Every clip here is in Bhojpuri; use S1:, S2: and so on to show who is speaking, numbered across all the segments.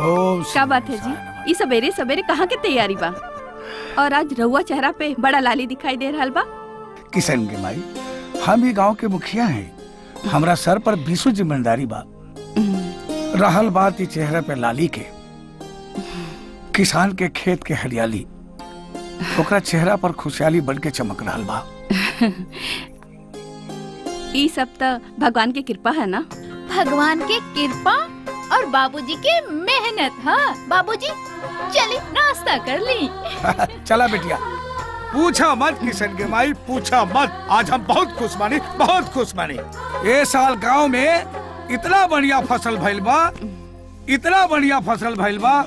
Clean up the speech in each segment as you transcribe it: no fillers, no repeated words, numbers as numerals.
S1: क्या बात है जी, ये सवेरे सवेरे कहाँ के तैयारी बा? और आज रहुआ चेहरा पे बड़ा लाली दिखाई दे रहा बा।
S2: किशन के माई, हम ही गांव के मुखिया हैं, हमरा सर पर 20 जिम्मेदारी बा। रहल बात ये चेहरा पे लाली के, किसान के खेत के हरियाली, ओकरा चेहरा पर खुशहाली बन के चमक रहल बा।
S1: ये सब तो भगवान की कृपा है ना।
S3: भगवान की कृपा और बाबूजी के मेहनत। हाँ बाबूजी, चलिए नाश्ता कर ली।
S2: चला बेटिया, पूछा मत किशन के माई, पूछा मत। आज हम बहुत खुश मानी, बहुत खुश मानी। ये साल गांव में इतना बढ़िया फसल भइल बा, इतना बढ़िया फसल भइल बा,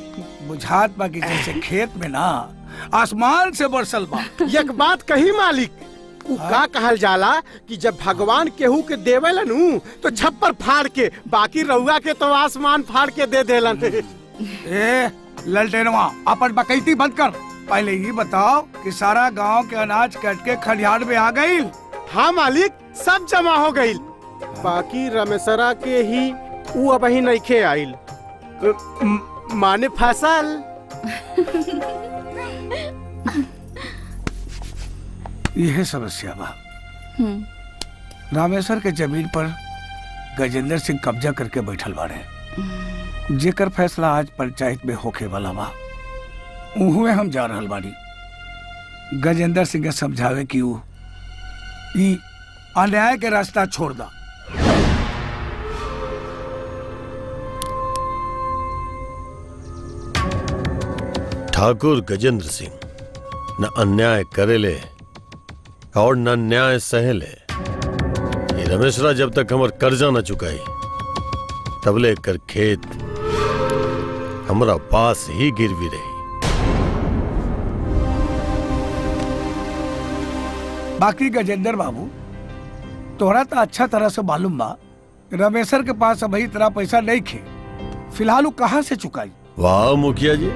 S2: बुझात बा कि जैसे खेत में ना आसमान से बरसल बा।
S4: एक बात कही मालिक, उ का कहल जाला कि जब भगवान केहू के देवेलन तो छप्पर फाड़ के, बाकी रउआ के तो आसमान फाड़ के दे देलन।
S2: ए ललटेनवा, अपन बकैती बंद कर। पहले ये बताओ कि सारा गांव के अनाज कट के खलिहान में आ गई?
S4: हाँ मालिक, सब जमा हो गई, बाकी रमेशरा के ही उ अब ही नइखे आइल, माने फसल।
S2: यह समस्या बा। रामेश्वर के जमीन पर गजेंद्र सिंह कब्जा करके बैठल बाड़े, जेकर फैसला आज पंचायत में होके वाला बा। उहुए हम जा रहल बाड़ी गजेंद्र सिंह के समझावे कि उ ई अन्याय के रास्ता छोड़ दा।
S5: ठाकुर गजेंद्र सिंह न अन्याय करेले और न न्याय सहेले। ये रमेशरा जब तक हमार कर्जा न चुकाई तबले कर खेत हमरा पास ही गिरवी रही।
S2: बाकी गजेंद्र बाबू, तोहरा तो अच्छा तरह से मालूम बा रमेशर के पास अभी इतना पैसा नहीं खे, फिलहाल कहाँ से चुकाई?
S5: वाह मुखिया जी,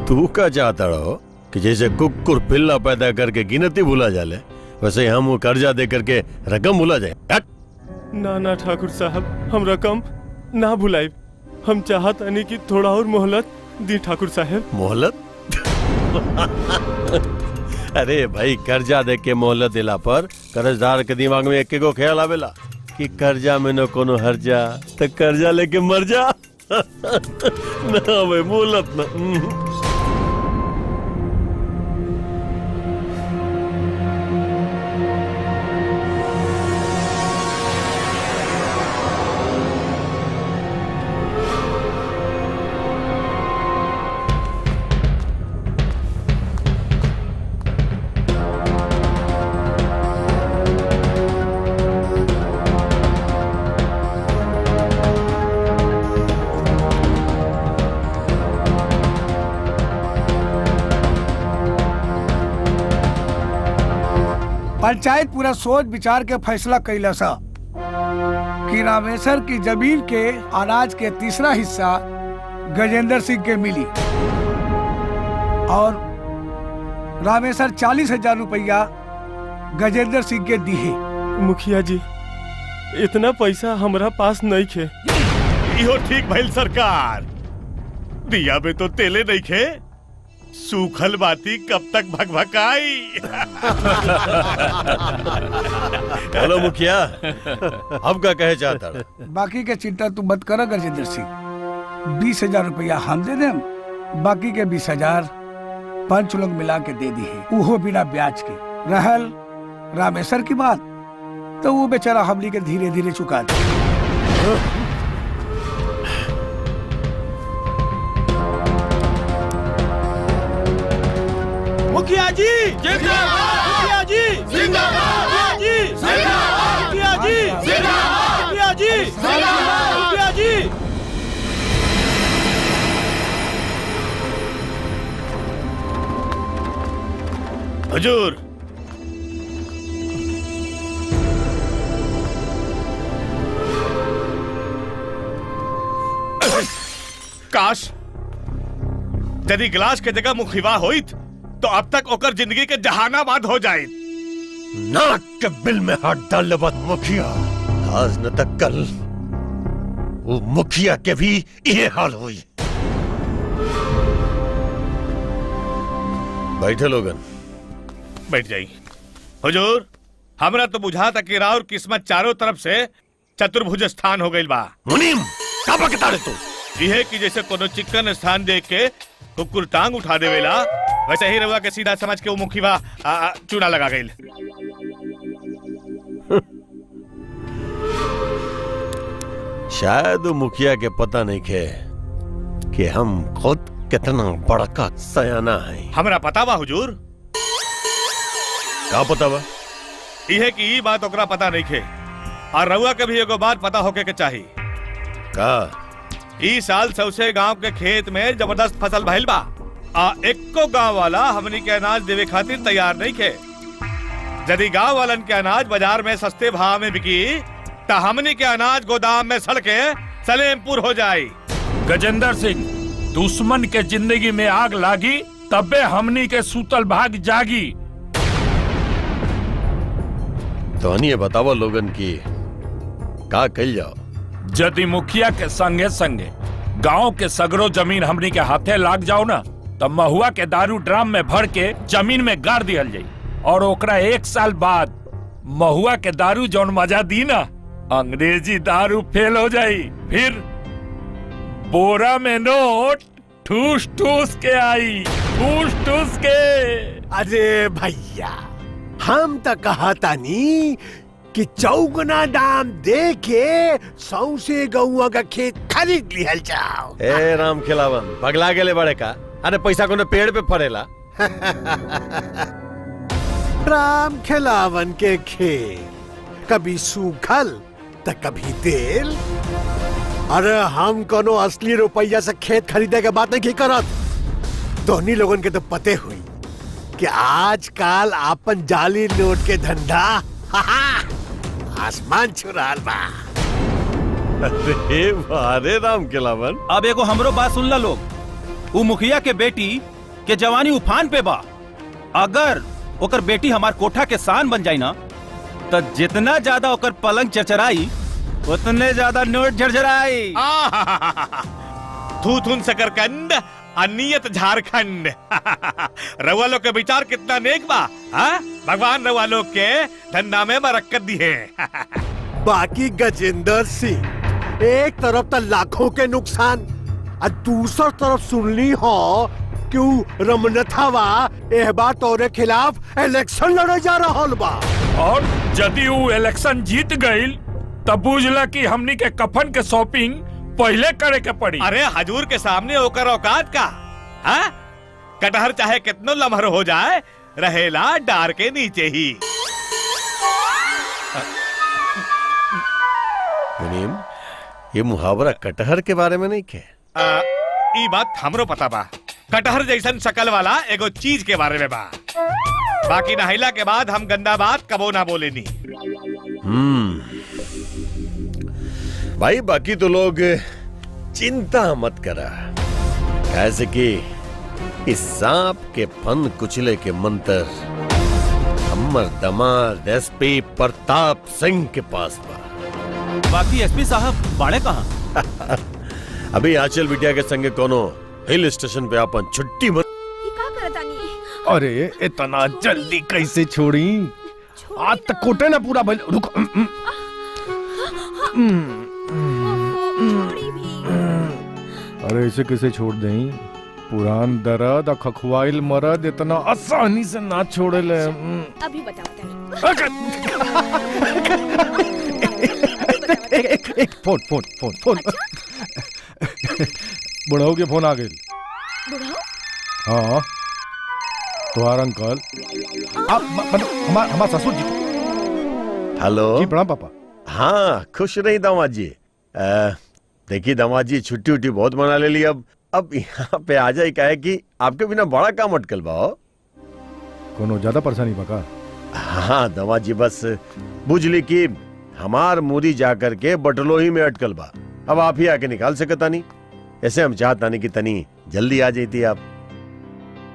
S5: तू का चाहता रहो कि जैसे कुकुर पिल्ला पैदा करके गिनती भूला जाले, वैसे हम वो कर्जा दे करके रकम भूला जाए।
S6: ना ना ठाकुर साहब, हम रकम ना भुलाई। हम चाहत नहीं कि थोड़ा और मोहलत दी ठाकुर साहब।
S5: मोहलत? अरे भाई, कर्जा दे के मोहलत दिला पर कर्जदार के दिमाग में एक को ख्याल आवेला कि कर्जा में न कोनो हर्जा, तो कर्जा लेके मर जा। ना भाई, मोहलत ना।
S2: पंचायत पूरा सोच विचार के फैसला कैला सा कि रामेश्वर की जमीन के अनाज के तीसरा हिस्सा गजेंद्र सिंह के मिली और रामेश्वर 40,000 रुपया गजेंद्र सिंह के दिए।
S6: मुखिया जी, इतना पैसा हमरा पास नहीं खे।
S7: इहो ठीक भइल सरकार, दिया में तो तेले नहीं खे, सूखल बाती कब तक भगभकाई।
S5: हेलो मुखिया, अब क्या कहे चाहता?
S2: बाकी के चिंता तू मत कर गजेंद्र सिंह, 20,000 रुपया हम दे देम, बाकी के 20,000 पंच लोग मिला के दे दी है, उहो बिना ब्याज के। रहल रामेश्वर की बात, तो वो बेचारा हमली के धीरे धीरे चुका दे।
S4: मुखिया जी जिंदाबाद, मुखिया जी जिंदाबाद, मुखिया जी जिंदाबाद, मुखिया जी जिंदाबाद, मुखिया जी जिंदाबाद, मुखिया जी।
S7: हुजूर, काश यदि गिलास के जगह मुखिवा होइत तो अब तक ओकर जिंदगी के जहानाबाद हो जाए।
S5: नाक के बिल में हाथ डालने बाद मुखिया, आज न तक कल वो मुखिया के भी ये हाल हुई। बैठे लोगन।
S7: बैठ जाई। हुजूर, हमरा तो बुझाता कि राउर किस्मत चारों तरफ से चतुर्भुज स्थान हो गई बा।
S5: मुनीम, का बकता रे तू?
S7: यह कि जैसे कोनो चिकन स्थान देख के कुकुर टांग उठा देवेला, वैसे ही रउआ के सीधा समझ के वो मुखिया चूना लगा गई।
S5: शायद वो मुखिया के पता नहीं खे कि हम खुद कितना बड़का सयाना है।
S7: हमरा पता बा हुजूर।
S5: का पता बा?
S7: यह कि ई बात ओकरा पता नहीं खे, और रउआ के भी एगो बात पता होके के चाहिए।
S5: का?
S7: ई साल सौसे गांव के खेत में जबरदस्त फसल भइल बा, एको गांव वाला हमनी के अनाज देवे खातिर तैयार नहीं खे। यदि गांव वालन के अनाज बाजार में सस्ते भाव में बिकी तो हमनी के अनाज गोदाम में सड़ के सलेमपुर हो जाई।
S8: गजेंद्र सिंह, दुश्मन के जिंदगी में आग लागी तबे हमनी के सूतल भाग जागी।
S5: तो ये बतावा लोगन की का कल जाओ।
S8: यदि मुखिया के संगे संगे गांव के सगरो जमीन हमनी के हाथे लाग जाओ ना, तब महुआ के दारू ड्राम में भर के जमीन में गाड़ दिहल जाई, और ओकरा 1 साल बाद महुआ के दारू जौन मजा दी ना, अंग्रेजी दारू फेल हो जाई। फिर बोरा में नोट ठूस ठूस के आई, ठूस ठूस के।
S4: अरे भैया, हम तो कहता नी कि चौगुना दाम दे के सौसे गौआ का खेत खरीद लिहल जाओ।
S5: ए राम खिलावन, पगला गेले बड़े का? अरे पैसा कोने पेड़ पे फरेला?
S4: राम खिलावन के खेत कभी सूखल तो कभी तेल। अरे हम कोनो असली रुपया से खेत खरीदे के बात नहीं करत। दोनों लोगन के तो पते हुई कि आजकल आपन जाली नोट के धंधा आसमान छू रहा बा।
S5: अरे वारे राम खिलावन।
S9: अब एगो हमरो बात सुन ला लोग। वो मुखिया के बेटी के जवानी उफान पे बा। अगर ओकर बेटी हमार कोठा के शान बन जाई ना, तो जितना ज्यादा ओकर पलंग चरचराई उतने ज्यादा नोट झरझराई।
S7: थू थून सकरकंद अनियत झारखंड। रउआ लोग के विचार कितना नेक बा। भगवान रउआ लोग के धंधा में बरकत दी है।
S4: बाकी गजेंद्र सिंह, एक तरफ तो लाखों के नुकसान और दूसर तरफ सुनली हो कि रमनथावा एह बार तोरे खिलाफ इलेक्शन लड़े जा रहा बा।
S8: और यदि वो इलेक्शन जीत गईल तब बुझला कि हमनी के कफन के शॉपिंग पहले करे के पड़ी।
S7: अरे हजूर के सामने होकर औकात का। कटहर चाहे कितनो लम्हर हो जाए, रहेला डार के नीचे ही।
S5: मुनीम, ये मुहावरा कटहर के बारे में नहीं के?
S7: ई बात हमरो पता बा। कटहर जैसन शकल वाला एगो चीज के बारे में बा। बाकी नहिला के बाद हम गंदा बात कबो ना बोलेनी।
S5: भाई बाकी तो लोग चिंता मत करा, कैसे कि इस सांप के फन कुचले के मंत्र हमर दमाद एसपी प्रताप सिंह के पास बा।
S9: बाकी एसपी साहब बाड़े कहाँ?
S5: अभी आंचल बिटिया के संगे कोनो हिल स्टेशन पे अपन छुट्टी मत।
S8: अरे इतना जल्दी कैसे छोड़ी? आज तक कोटे ना पूरा भइल। रुक। अरे ऐसे कैसे छोड़ दें? पुरान दर्द और खखवाइल मरद इतना आसानी से ना छोड़े ले।
S1: अभी बताओ।
S8: एक फोन फोन फोन फोन। बुढ़ाऊ के फोन आ गए। हाँ, तुम्हारा अंकल मतलब हमारा ससुर जी।
S5: हेलो
S8: जी प्रणाम पापा।
S5: हाँ, खुश रही दामाद जी। देखिए दामाद जी, छुट्टी उट्टी बहुत मना ले ली। अब यहाँ पे आ जाए क्या है कि आपके बिना बड़ा काम अटकल बाओ।
S8: कोनो ज्यादा परेशानी बका?
S5: हाँ दामाद जी, बस बुझली कि हमार मूरी जा करके बटलोही में अटकल बा। अब आप ही आके निकाल सकता नहीं। ऐसे हम चाहता नहीं कि तनी जल्दी आ जाती आप।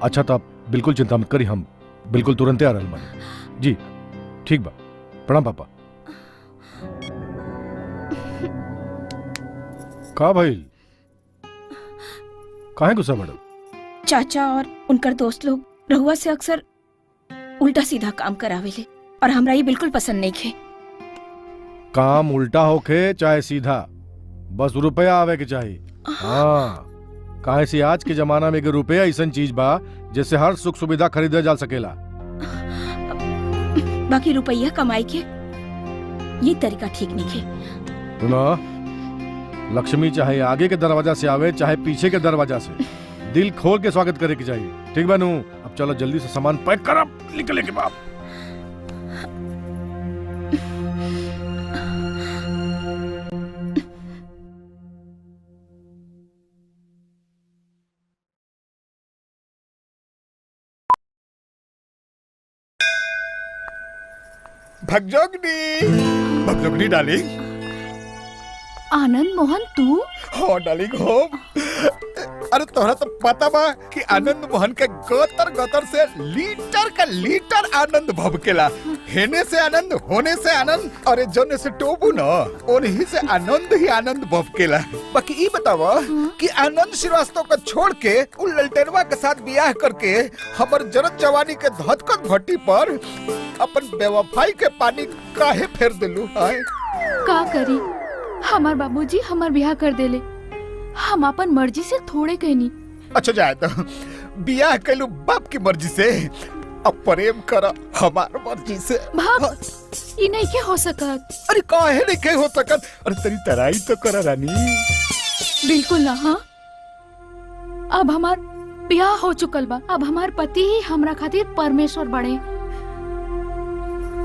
S8: अच्छा, तो आप बिल्कुल चिंता मत करी, हम बिल्कुल तुरंत आ रहे हैं। जी ठीक बा। प्रणाम पापा।
S10: का भाई काहे गुस्सा मैडम?
S1: चाचा और उनकर दोस्त लोग रहुआ से अक्सर उल्टा सीधा काम करावेले और हमरा ये बिल्कुल पसंद नहीं खे।
S10: काम उल्टा होके चाहे सीधा, बस रुपया आवे के चाहिए। हाँ, काहे से आज के जमाना में रुपया ऐसन चीज बा जिससे हर सुख सुविधा खरीदा जा सकेला।
S1: बाकी रुपया कमाई के ये तरीका ठीक नहीं खे।
S10: सुनो, लक्ष्मी चाहे आगे के दरवाजा से आवे चाहे पीछे के दरवाजा से, दिल खोल के स्वागत करे के चाहिए। ठीक बनू? अब चलो जल्दी से सामान पैक कर, अब निकले के बाप।
S7: भगजोगनी डार्लिंग।
S3: आनंद मोहन तू?
S7: हाँ डार्लिंग हो। अरे तोहरा तो पता बा कि आनंद मोहन के गोतर गोतर से लीटर का लीटर आनंद भभकेला। हेने से आनंद, होने से आनंद, और जोने से टोबू न उन्हीं से आनंद ही आनंद भभकेला। बाकी ई बतावा कि आनंद श्रीवास्तव को छोड़ के उन ललटेनवा के साथ ब्याह करके हमर जरत जवानी के धधकत भट्टी पर अपन बेवफाई के पानी काहे फेर दिलू? हाय
S3: का करी, हमार बाबूजी हमार ब्याह कर देले, हम अपन मर्जी से थोड़े कहनी।
S7: अच्छा जाए तो बियाह कैलू बाप की मर्जी से, अब प्रेम करा हमार मर्जी से।
S3: भाग, ये नहीं के हो सकत।
S7: अरे काहे नहीं के हो सकत? अरे तेरी तराई तो करा रानी।
S3: बिल्कुल ना। हाँ, अब हमार ब्याह हो चुकल बा, अब हमार पति ही हमरा खातिर परमेश्वर बड़े।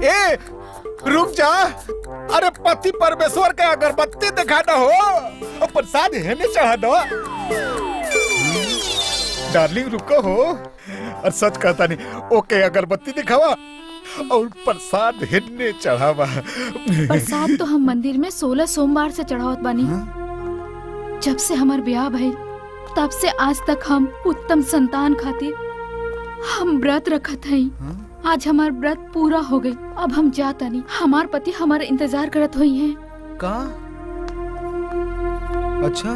S7: ए रुक जा। अरे पति परमेश्वर का अगरबत्ती दिखाना हो और प्रसाद हेने चढ़ा दो। डार्लिंग रुको हो, और सच कहता नहीं। ओके, अगरबत्ती दिखावा और प्रसाद हेने चढ़ावा।
S3: प्रसाद तो हम मंदिर में 16 सोमवार से चढ़ावत बानी। जब से हमार ब्याह भइल तब से आज तक हम उत्तम संतान खातिर हम व्रत रखत हई। आज हमार व्रत पूरा हो गई, अब हम जाता नहीं। हमार पति हमारा इंतजार करत हुई हैं।
S7: का? अच्छा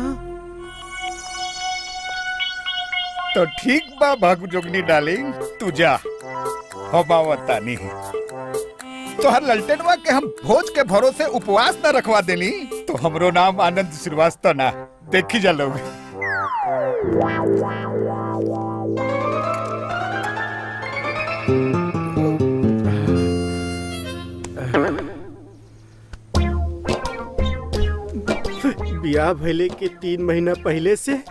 S7: तो ठीक बा भागजोगनी डार्लिंग, तू जा। हम आवता नहीं तो हर ललटेनवा के हम भोज के भरोसे उपवास न रखवा देनी तो हमरो नाम आनंद श्रीवास्तव ना। देखी जा लोग।
S4: ब्याह भइले के 3 महीना पहले से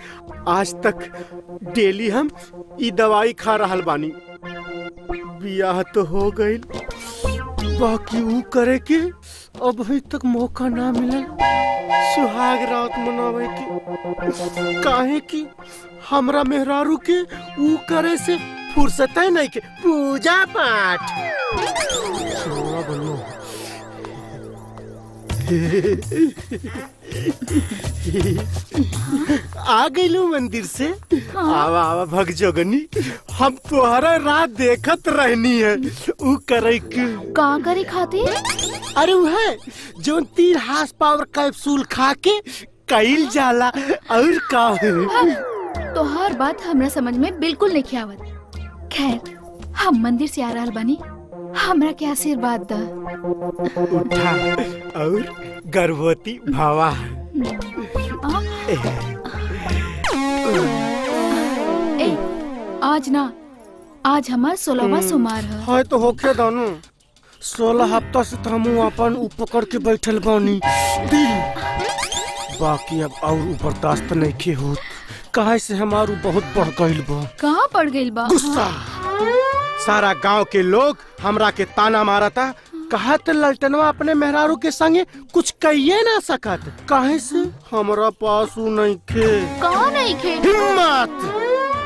S4: आज तक डेली हम ई दवाई खा रहल बानी। ब्याह तो हो गई, बाकी ऊ करे के अब अभी तक मौका ना मिला सुहाग रात मनावे के। काहे कि हमरा मेहरारू के ऊ करे से फुर्सत नहीं के पूजा पाठ। आ गईलू मंदिर से। आवा आवा भगजोगनी, हम तोहरा रात देखत रहनी है। ऊ करे
S3: का करे खातिर?
S4: अरे वो है जो 3 हार्स पावर कैप्सूल खा के कईल जाला और का
S3: तो हर बात हमरा समझ में बिल्कुल नहीं आवत। खैर, हम मंदिर से आ रहल बानी, हमरा के आशीर्वाद दा।
S4: उठा और गर्भवती भावा।
S3: ए, आज ना, आज हमार 16वां सोमवार है।
S4: तो होके दानू 16 हफ्ता से तो हम अपन पकड़ के बैठल बानी दिल। बाकी अब और बर्दाश्त नहीं के होत, काहे से हमारू बहुत बढ़ गइल बा।
S3: कहाँ पड़ गइल बा?
S4: गुस्सा। सारा गांव के लोग हमरा के ताना मारता, कहत ललटनवा अपने मेहरारू के संगे कुछ कहिए ना सकत। काहे से हमरा पास ऊ नहीं खे।
S3: कहाँ नहीं खे?
S4: हिम्मत।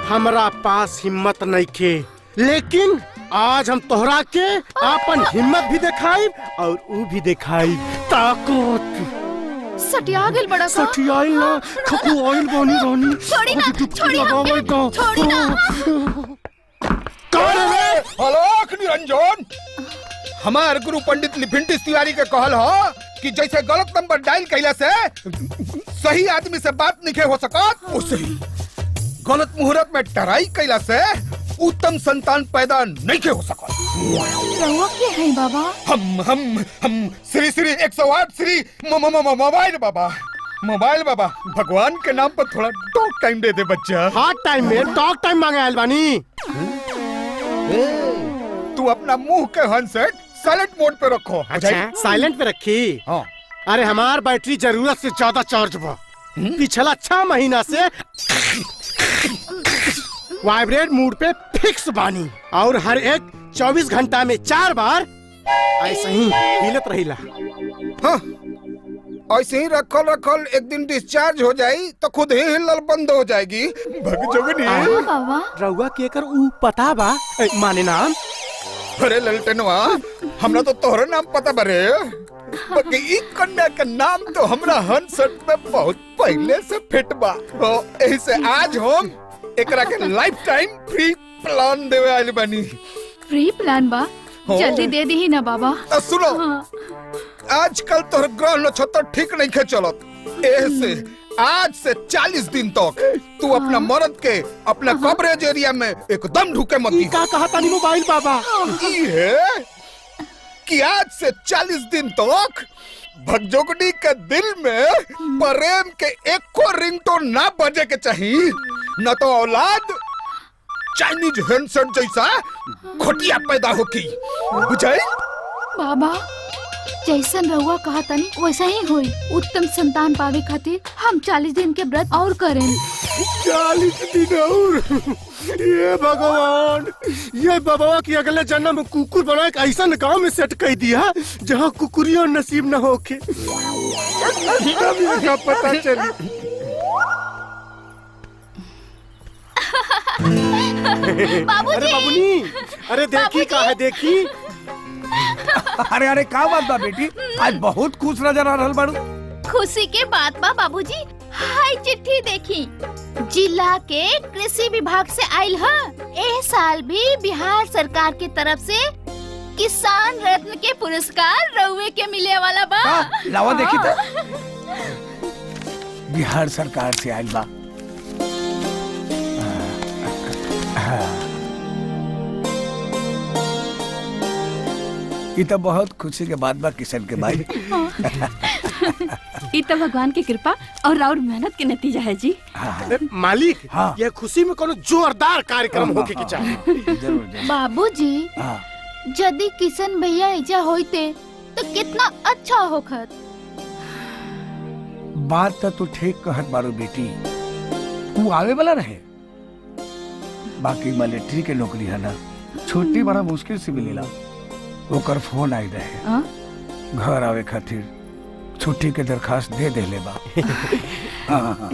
S4: हमरा पास हिम्मत नहीं खे, लेकिन आज हम तोहरा के अपन हिम्मत भी दिखाई और ऊ भी दिखाई। ताकत
S3: सटिया गेल बड़ा का?
S4: सटियाई ना, खपू आइल बानी रानी।
S3: छोड़ी ना, छोड़ी ना, छोड़ी ना।
S7: कौन है? हलोक निरंजन। हमार गुरु पंडित लिपिंटिस तिवारी के कहल हो कि जैसे गलत नंबर डायल कैला से
S2: सही आदमी से बात नहीं हो सकत उसे गलत मुहूर्त में टराई कैला से उत्तम संतान पैदा नहीं हो सकत।
S3: रहुआ के है बाबा?
S2: हम श्री श्री 108 श्री मोबाइल बाबा, मोबाइल बाबा। भगवान के नाम पर थोड़ा टॉक टाइम दे दे बच्चा।
S4: हॉट टाइम में टॉक टाइम मांगे अलबानी।
S2: तू अपना मुंह के हैंडसेट साइलेंट मोड पे रखो।
S4: अच्छा साइलेंट पे रखी?
S2: हाँ।
S4: अरे हमार बैटरी जरूरत से ज्यादा चार्ज बा। पिछला 6 महीना से वाइब्रेट मोड पे फिक्स बानी और हर एक 24 घंटा में 4 बार ऐसे ही हिलत रहिला।
S2: हाँ। ऐसे ही रखल एक दिन डिस्चार्ज हो जाई तो खुद ही हिलल बंद हो जाएगी। भगजोगनी
S3: बाबा
S4: रउआ के कर ऊ पता बा माने नाम?
S2: अरे ललटनवा हमरा तो तोहरा नाम पता बरे, बाकी ई कन्या का नाम तो हमरा हैंडसेट में बहुत पहले से फिट बा। ऐसे आज हम एकरा के लाइफ टाइम फ्री प्लान देवे आइल बानी।
S3: फ्री प्लान बा? जल्दी दे दी ना बाबा।
S2: तो सुनो, आजकल तोहर ग्रह नक्षत्र ठीक नहीं खे चलत, ऐसे आज से 40 दिन तक तू अपना मर्द के अपना कवरेज एरिया में एकदम ढुके मत दी।
S4: का कहा तानी मोबाइल बाबा?
S2: ई है कि आज से 40 दिन तक भगजोगनी के दिल में प्रेम के एको रिंगटोन ना बजे के चाहिए, न तो औलाद चाइनीज हैंडसेट जैसा घोटिया पैदा होगी। बुझाई?
S3: बाबा जैसन रहुआ कहा तनी वैसा ही होई। उत्तम संतान पावे खातिर हम 40 दिन के व्रत और करें।
S4: 40 दिन और? ये भगवान, ये बाबा की अगले जन्म में कुकुर बना एक ऐसा गांव में सेट कर दिया जहाँ कुकुरियों नसीब न होके। क्या पता चली।
S3: बाबूजी!
S4: अरे बाबूनी, अरे देखी का है देखी।
S2: अरे का बात बा बेटी, आज बहुत खुश नजर आ रहल बाड़ू।
S3: खुशी के बात बा बाबूजी। हाय चिट्ठी देखी, जिला के कृषि विभाग से आइल है। एह साल भी बिहार सरकार के तरफ से किसान रत्न के पुरस्कार रउए के मिले वाला बा।
S2: लावा देखी तो। बिहार सरकार से आइल बा। ये तो बहुत खुशी के बात बा किशन के भाई।
S1: ये तो भगवान की कृपा और राउर मेहनत के नतीजा है जी।
S4: मालिक
S2: हाँ।
S4: ये खुशी में कोनो जोरदार कार्यक्रम होके के चाहिए।
S3: बाबूजी यदि किशन भैया ऐजा होते तो कितना अच्छा होखत।
S2: बात तो तू ठीक कहत बारू बेटी, तू आवे वाला रहे, बाकी मिलिट्री के नौकरी है ना, छुट्टी बड़ा मुश्किल से मिलेला। ओकर फोन आई रहे घर आवे खातिर, छुट्टी के दरखास्त दे देले बा। हाँ।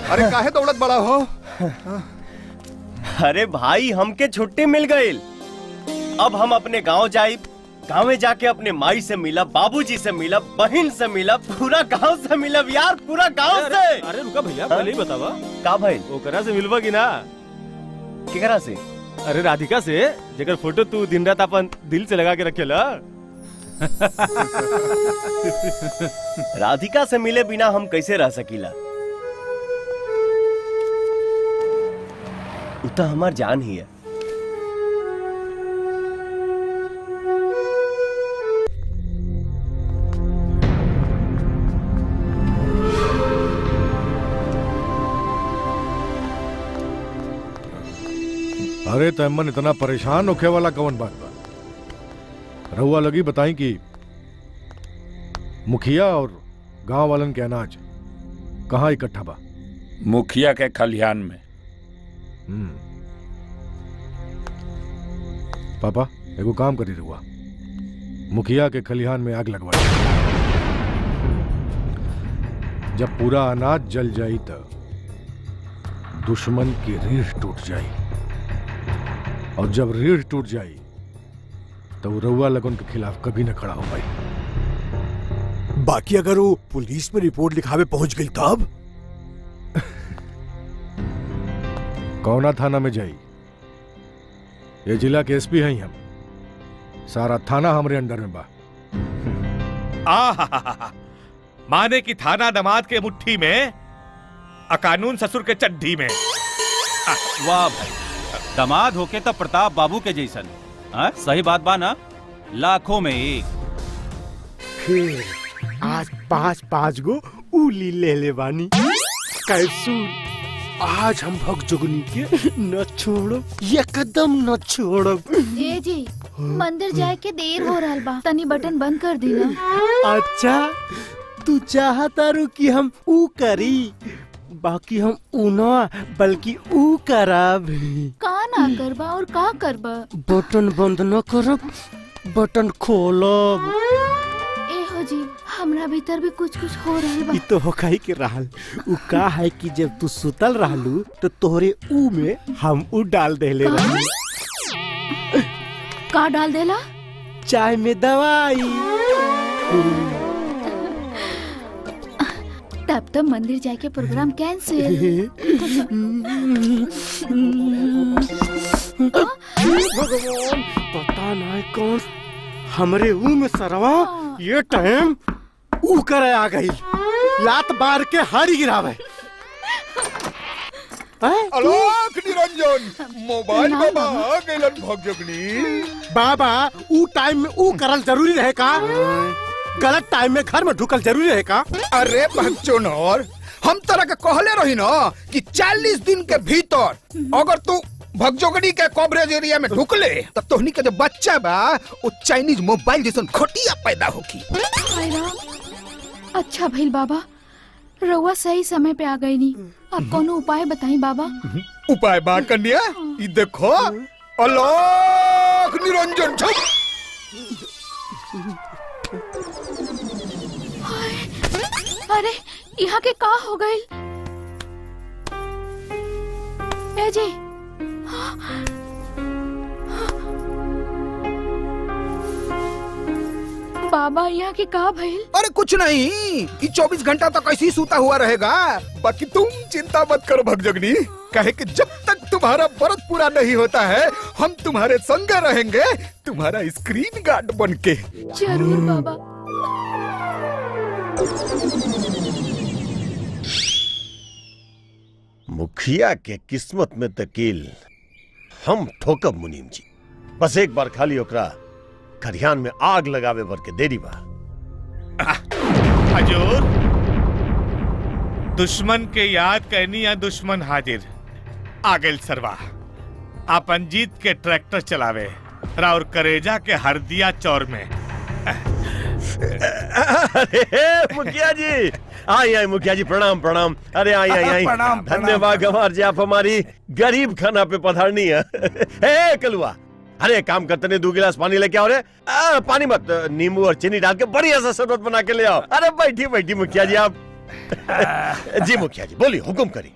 S4: अरे काहे दौड़त बड़ा हो?
S11: अरे भाई हमके छुट्टी मिल गई। अब हम अपने गांव जाइब, गाँव में जाके अपने माई से मिलब, बाबूजी से मिलब, बहन से मिलब, पूरा गांव से मिलब यार, पूरा गांव से।
S6: अरे रुका भैया, पहले ही बतावा
S11: का भाई
S6: ओकरा से मिलवा की ना?
S11: केकरा से?
S6: अरे राधिका से, जेकर फोटो तू दिन रात अपन दिल से लगा के रखेला।
S11: राधिका से मिले बिना हम कैसे रह सकीला? उतना हमार जान ही है।
S10: अरे तैमन इतना परेशान होखे वाला कौन बात बा? रहुआ लगी बताई कि मुखिया और गांव वालन के अनाज कहाँ इकट्ठा बा?
S8: मुखिया के खलिहान में।
S10: पापा एगो काम करी रहुआ, मुखिया के खलिहान में आग लगवा। जब पूरा अनाज जल जाई तो दुश्मन की रीढ़ टूट जाई, और जब रीढ़ टूट जाई तो वो रउआ लगन के खिलाफ कभी न खड़ा हो पाई।
S4: बाकी अगर वो पुलिस में रिपोर्ट लिखावे पहुंच गई तब
S10: कौना थाना में जाई? ये जिला के एसपी हैं हम, सारा थाना हमरे अंडर में बा।
S7: माने की थाना दामाद के मुट्ठी में, अकानून ससुर के चड्ढी में।
S9: वाह भाई, दामाद होके तो प्रताप बाबू के जैसन। सही बात बा ना, लाखों में एक।
S4: फिर आज 5-5 गो उली ले ले बानी। कैसूर आज हम भगजोगनी के न छोड़ो, एकदम न छोड़ो।
S3: ए जी, मंदिर जाए के देर हो रहा बा, तनी बटन बंद कर दी ना।
S11: अच्छा तू चाहता रू कि हम ऊ करी, बाकी हम ऊ ना बल्कि ऊ करब।
S3: का ना करबा और का करबा?
S11: बटन बंद न करब, बटन खोलब।
S3: ए हो जी, हमरा भीतर भी कुछ कुछ हो रहा बा।
S11: ई तो होकाई के रहल। ऊ का है कि जब तू सुतल रहलू तो तोहरे ऊ में हम ऊ डाल देले रहलू।
S3: का डाल देला?
S11: चाय में दवाई।
S3: तब तो मंदिर जाए के प्रोग्राम कैंसिल।
S11: भगवान, पता नहीं कौन हमरे ऊ में सरवा ये टाइम ऊ करे आ गई, लात बार के हारी गिरावे।
S2: आलोक निरंजन, मोबाइल में आ गइलन भगजोगनी।
S11: बाबा ऊ टाइम में ऊ करल जरूरी रहे का? गलत टाइम में घर में ढुकल जरूरी रहे का?
S2: अरे बच्चोनर, हम तरह के कहले रही ना कि 40 दिन के भीतर अगर तू भगजोगनी के कवरेज एरिया में ढुकले तो तोहनी के जो बच्चा बा वो चाइनीज मोबाइल जैसन घटिया पैदा होगी।
S3: हाय राम, अच्छा भइल बाबा, रउआ सही समय पे आ गई नी। अब कोनो उपाय बताई बाबा।
S2: उपाय बा कन्या, ई देखो आलोक निरंजन छुप।
S3: अरे यहाँ के का हो गई? ए जी, बाबा यहाँ के का भइल?
S2: अरे कुछ नहीं, ये 24 घंटा तक ऐसे ही सूता हुआ रहेगा। बाकी तुम चिंता मत करो भगजोगनी, कहे कि जब तक तुम्हारा व्रत पूरा नहीं होता है हम तुम्हारे संग रहेंगे, तुम्हारा स्क्रीन गार्ड बन के।
S3: जरूर बाबा।
S5: मुखिया के किस्मत में तकील हम ठोकब मुनीम जी। बस एक बार खाली ओकरा खरियान में आग लगावे भर के देरी बा।
S7: हजूर, दुश्मन के याद कहनी या दुश्मन हाजिर आ गेल सरवा। आपन जीत के ट्रैक्टर चलावे राउर करेजा के हरदिया चौर में।
S5: अरे मुखिया जी, आई मुखिया जी, प्रणाम प्रणाम। अरे आई धन्यवाद गंवार जी, आप हमारी गरीब खाना पे पधारनी है। ए कलुआ, अरे काम करते नहीं, 2 गिलास पानी लेके आओ रे। पानी मत, नींबू और चीनी डाल के बढ़िया सा शरबत बना के ले आओ। अरे बैठी मुखिया जी आप। जी मुखिया जी बोलिए, हुक्म करी।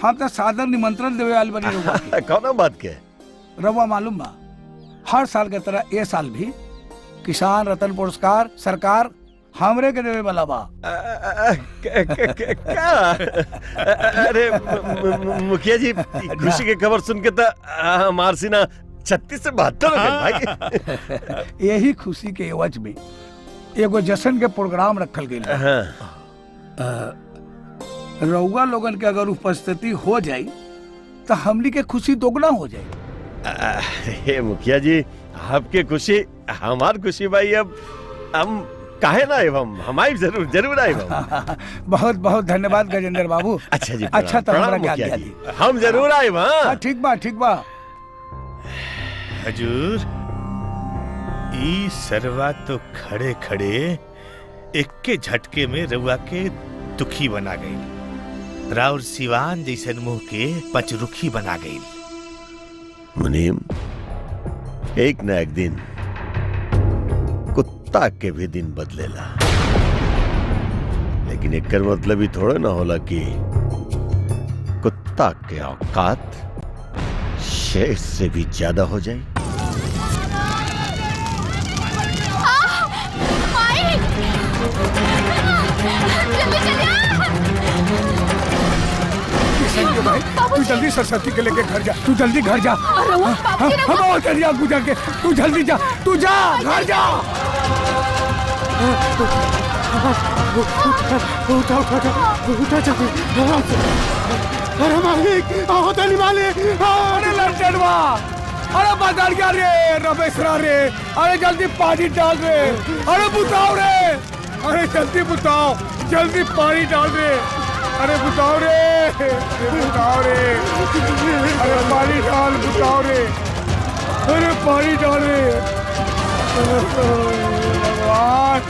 S2: हम तो सादर निमंत्रण देवे वाले बनी रहुआ।
S5: कौन बात के?
S2: रहुआ मालूम बा, हर साल के तरह ये साल भी किसान रत्न पुरस्कार सरकार हमरे के देवे वाला बा।
S5: क्या? अरे मुखिया जी, खुशी की खबर सुन के तो हमार सीना 36 से 72 हो गए भाई।
S2: यही खुशी के एवज में एगो जश्न के प्रोग्राम रखल गई। रउआ लोगन के अगर उपस्थिति हो जाई तो हमनी के खुशी दोगुना हो जाई।
S5: अरे मुखिया जी, आपके खुशी हमार खुशी भाई। अब हम काहे ना एवं हम आए, जरूर आए।
S2: बहुत बहुत धन्यवाद गजेंद्र बाबू।
S5: अच्छा जी,
S2: अच्छा तो हमरा क्या
S5: मुखिया
S2: दिया
S5: जी, हम जरूर आए।
S2: ठीक बा।
S7: हजूर, ई सरवा तो खड़े खड़े इक्के झटके में रउआ के दुखी बना गई, राउर सिवान जैसन मुंह के पचरुखी बना गई।
S5: मुनीम, एक न एक दिन कुत्ता के भी दिन बदलेला, लेकिन एक मतलब ही थोड़ा ना होला कि कुत्ता के औकात शेर से भी ज्यादा हो जाए।
S2: किशन के भाई तू जल्दी सरस्वती के लेके घर जा, तू जल्दी घर जा। हम और दरिया गुजर के, तू जल्दी जा, तू जा घर जा।
S4: अरे मालिक, होटल मालिक,
S2: अरे लड़चनवा, अरे बदरिया रे, रमेशरा रे, अरे जल्दी पानी डाल रे, अरे बुताओ रे, अरे जल्दी बुताओ, जल्दी पानी डाल रे, अरे बुताओ रे, बुताओ रे, अरे पानी डाल, बुताओ रे, अरे पानी डाल रे। भगवान,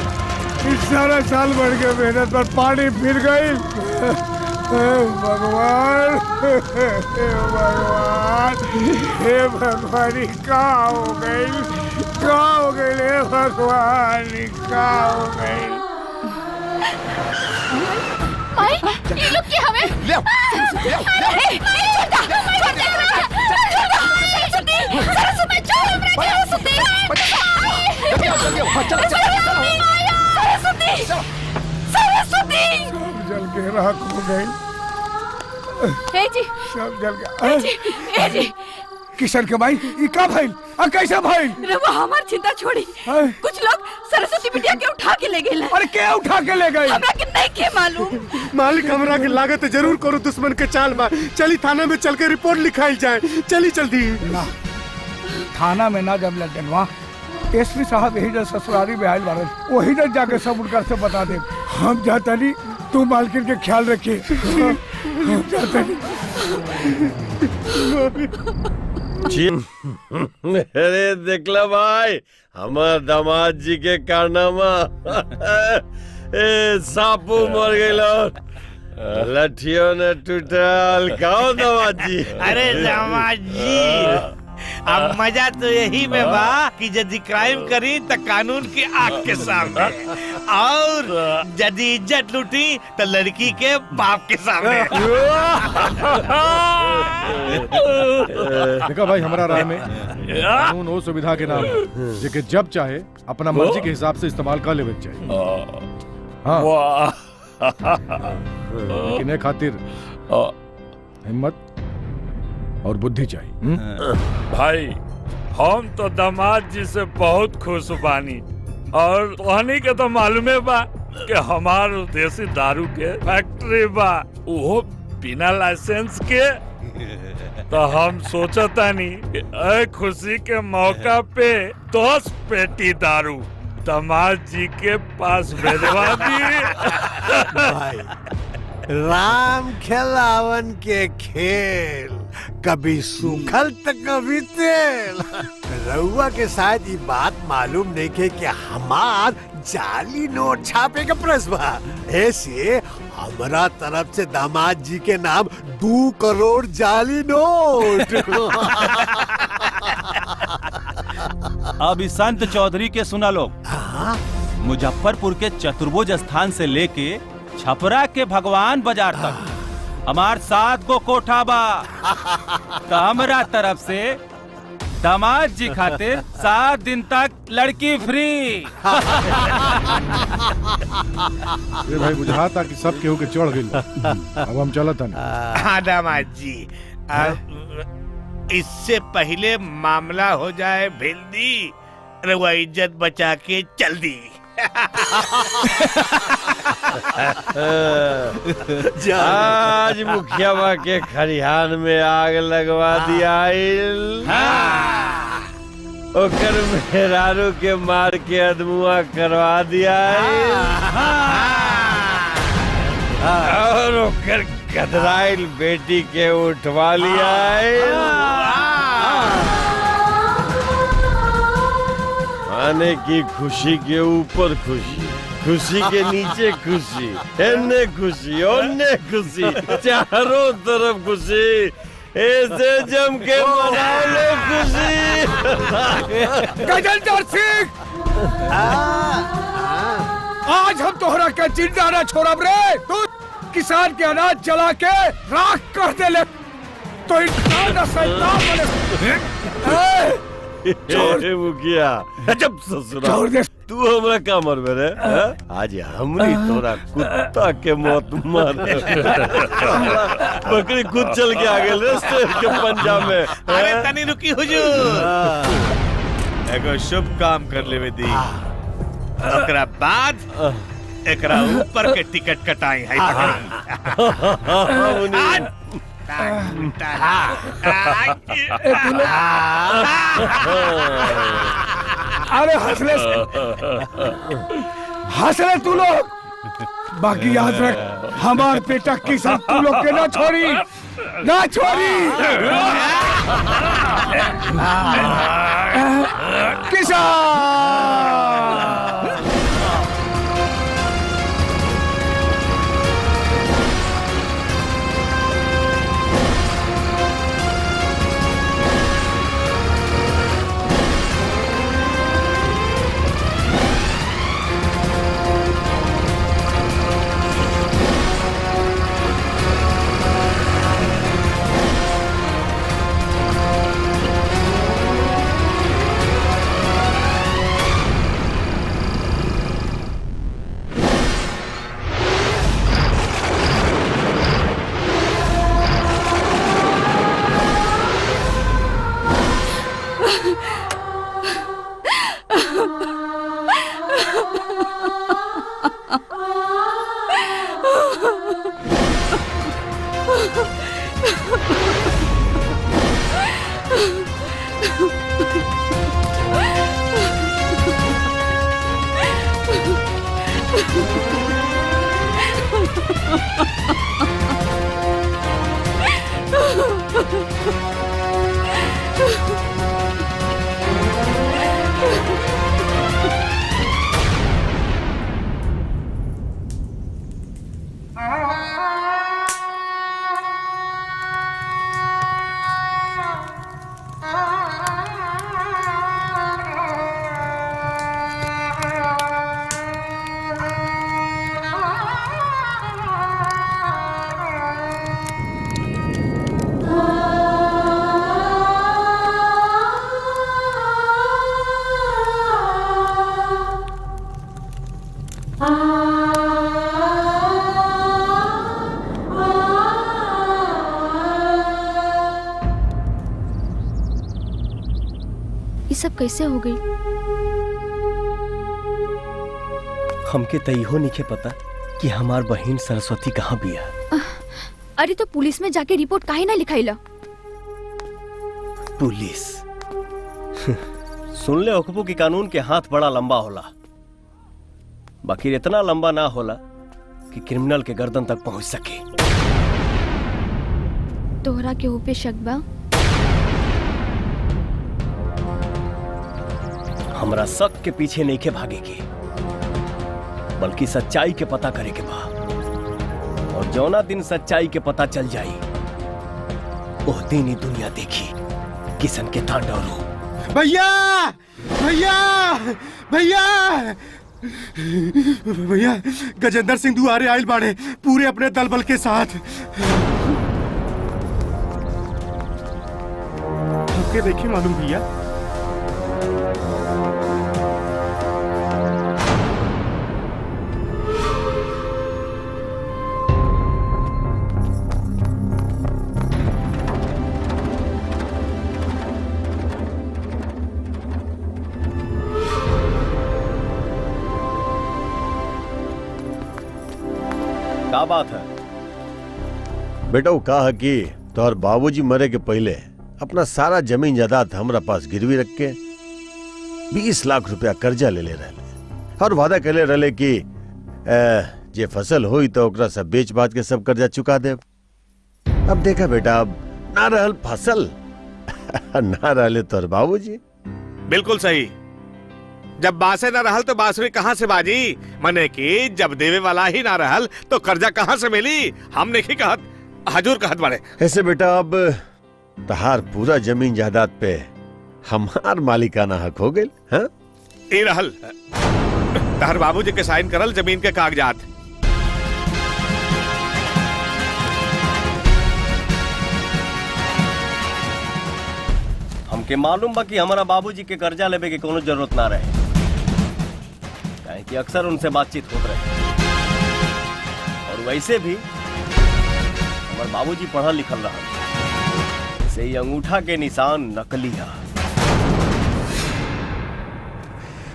S2: इस सारा साल बढ़ के मेहनत पर पानी फिर गई। भगवान, भगवान, हे भगवान, कहाँ हो गई, कहाँ हो गई, हे भगवान, कहाँ हो गई।
S3: माई, ये लोग क्या हमें?
S2: ले, जल के राख हो गई, सब जल के। किशन के भाई, ये का भाई, कैसा भाई?
S1: रवा हमार चिंता छोड़ी, कुछ लोग सरस्वती बिटिया के उठा के ले गए।
S2: अरे क्या उठा के ले गए?
S1: हमरा के नहीं के मालूम।
S4: मालिक हमरा के लागत जरूर करो दुश्मन के चाल बा। चली थाना में चल के रिपोर्ट लिखाई जाए, चली जल्दी।
S2: ना, थाना में ना जब लड़नवा, एसपी साहब यही जब ससुरारी में आयल बारन, वही जब जाके सब उनकर से बता दे। हम जाता नहीं, तू मालकिन के ख्याल रखिए। हम जाता नहीं।
S5: अरे देखला भाई, हमार दामाद जी के कारनामा। सांपू मर गई, लठियों ने टूटल। कहो दामाद जी?
S7: अरे दामाद जी, अब मजा तो यही में बा कि यदि क्राइम करी तो कानून की आग के सामने, और यदि इज्जत लूटी तो लड़की के बाप के सामने।
S10: देखा भाई, हमारा राय में कानून वो सुविधा के नाम है जेके जब चाहे अपना मर्जी के हिसाब से इस्तेमाल कर लेवे चाहिए। हाँ, लेकिन ए खातिर हिम्मत और बुद्धि चाहिए।
S8: भाई, हम तो दामाद जी से बहुत खुश बानी, और तोहनी के तो मालूमे बा कि हमार देसी दारू के फैक्ट्री बा, वो बिना लाइसेंस के। तो हम सोचतानी कि ए खुशी के मौका पे 10 पेटी दारू दामाद जी के पास भेजवा दी।
S4: भाई, राम खिलावन के खेल, कभी सूखल तो कभी तेल। रउआ के साथ ये बात मालूम नहीं के कि हमार जाली नोट छापे का प्रस बा। ऐसे हमारा तरफ से दामाद जी के नाम 2 करोड़ जाली नोट।
S9: अब इस संत चौधरी के सुना लो। मुजफ्फरपुर के चतुर्भुज स्थान से लेके छपरा के भगवान बाजार तक हमार 7 गो कोठा बा। तो हमरा तरफ से दामाद जी खातिर 7 दिन तक लड़की फ्री।
S10: ये भाई बुझाता कि सब केहू के चढ़ गई। अब हम चलत हन।
S7: हाँ दामाद जी, इससे पहले मामला हो जाए भिंदी, रउआ इज्जत बचा के चल दी।
S5: आज मुखिया बा के खरिहान में आग लगवा दिया। ओकर मेहरारू के मार के अदमुआ करवा दिया, और ओकर गदराइल बेटी के उठवा लिया। आने की खुशी के ऊपर खुशी, खुशी के नीचे खुशी, एने खुशी, ओने खुशी, चारों तरफ खुशी। ऐसे जम के मना लो खुशी।
S2: गजेंद्र सिंह, आज हम तोहरा के जिंदा न छोड़ब रे। तू किसान के अनाज जला के राख कर दे ले, तो इंसान न शैतान बने।
S5: मुखिया, जब ससुरा
S2: छोड़ दे।
S5: तू हमरा का मरबे रे हैं? आज हमरी तोरा कुत्ता के मौत मारे बकरी खुद चल के आ गेल रे शेर के पंजा में।
S7: अरे तनी रुकी हुजूर, एगो शुभ काम कर लेवे दी, ओकरा बाद एकरा ऊपर के टिकट कटाई है।
S2: अरे हंसले तू लोग, बाकी याद रख हमार बेटा किसान तू लोग के ना छोड़ी, ना छोड़ी। किसान
S3: ये सब कैसे हो गई?
S11: हमके त इहो नइखे पता कि हमार बहिन सरस्वती कहाँ बिया।
S3: अरे तो पुलिस में जाके रिपोर्ट काहे ना लिखाइला?
S11: पुलिस सुन ले ओकबो की कानून के हाथ बड़ा लंबा होला, बाकी इतना लंबा ना होला कि क्रिमिनल के गर्दन तक पहुंच सके।
S3: तोहरा के ऊपर शक बा?
S11: हमरा शक के पीछे नहीं के भागे के, बल्कि सच्चाई के पता करे के बा। और जौना दिन सच्चाई के पता चल जाई, ओह दिन ही दुनिया देखी किशन के तांडव रूप।
S4: भैया भैया भैया भैया, गजेंद्र सिंह दुआरे आइल बाड़े पूरे अपने दल बल के साथ।
S6: आपके देखिए मालूम भैया।
S11: क्या बात है?
S5: बेटा वो कहा कि तोहर बाबूजी मरे के पहले अपना सारा जमीन जायदाद हमरा पास गिरवी रख के 20 लाख रुपया कर्जा ले रहे और वादा कर रहे कि जे फसल हुई तो ओकरा सब बेच बाच के सब कर्जा चुका दे। अब देखा बेटा, अब ना रहल फसल ना रहले तोहर बाबूजी।
S7: बिल्कुल सही। जब बासे न रहल तो बांसुरी कहाँ से बाजी? मने कि जब देवे वाला ही ना रहल तो कर्जा कहाँ से मिली? हम नहीं कहत, हजूर कहत बड़े।
S5: ऐसे बेटा अब तहार पूरा जमीन जायदाद पे हमार मालिकाना हक हो गए। हाँ,
S7: ए रहल तहर बाबूजी के साइन करल जमीन के कागजात।
S11: हमके मालूम बा कि हमारा बाबूजी के कर्जा लेवे के कोनो जरूरत ना रहे, कि अक्सर उनसे बातचीत होत रहे। और वैसे भी हमारे बाबूजी पढ़ल लिखल रहा से ये अंगूठा के निशान नकली है।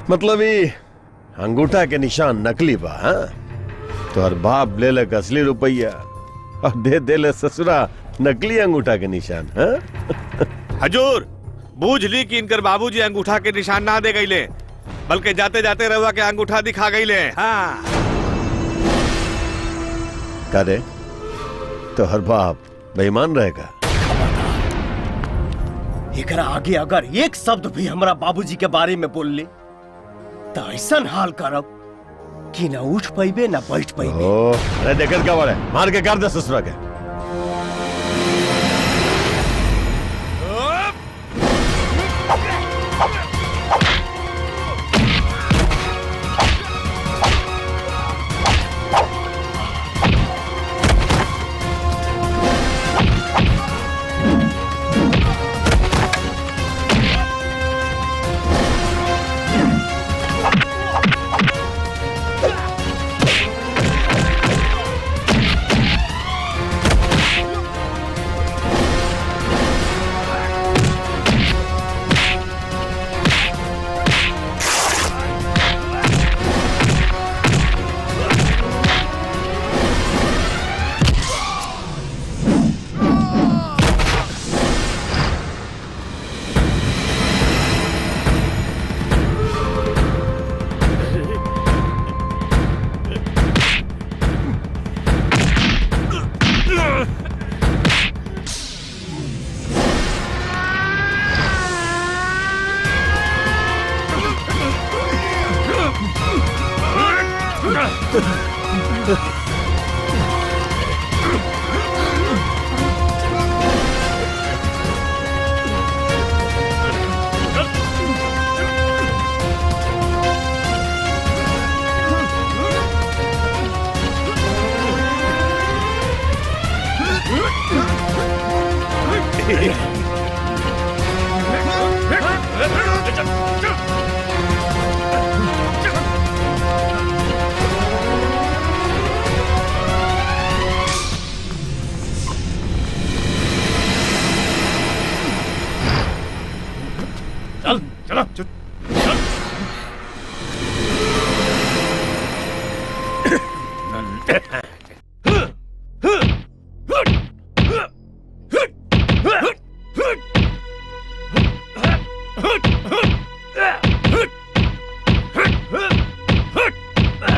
S5: मतलब ये अंगूठा के निशान नकली बा, हाँ? तो हर बाप ले लक असली रुपया और दे दे ले ससुरा नकली अंगूठा के निशान, हाँ?
S7: हजूर बूझ ली कि इनकर बाबूजी अंगूठा के निशान ना दे गईले, बल्कि जाते जाते रहुआ के अंगूठा दिखा गईले। हाँ
S5: करे तो हर बाप बेईमान रहेगा।
S11: एकरा आगे अगर एक शब्द भी हमरा बाबूजी के बारे में बोल ले तो ऐसा हाल करब कि न उठ पैबे न बैठ पैबे।
S5: अरे देखत क्या बड़े, मार के कर दे ससुरा के।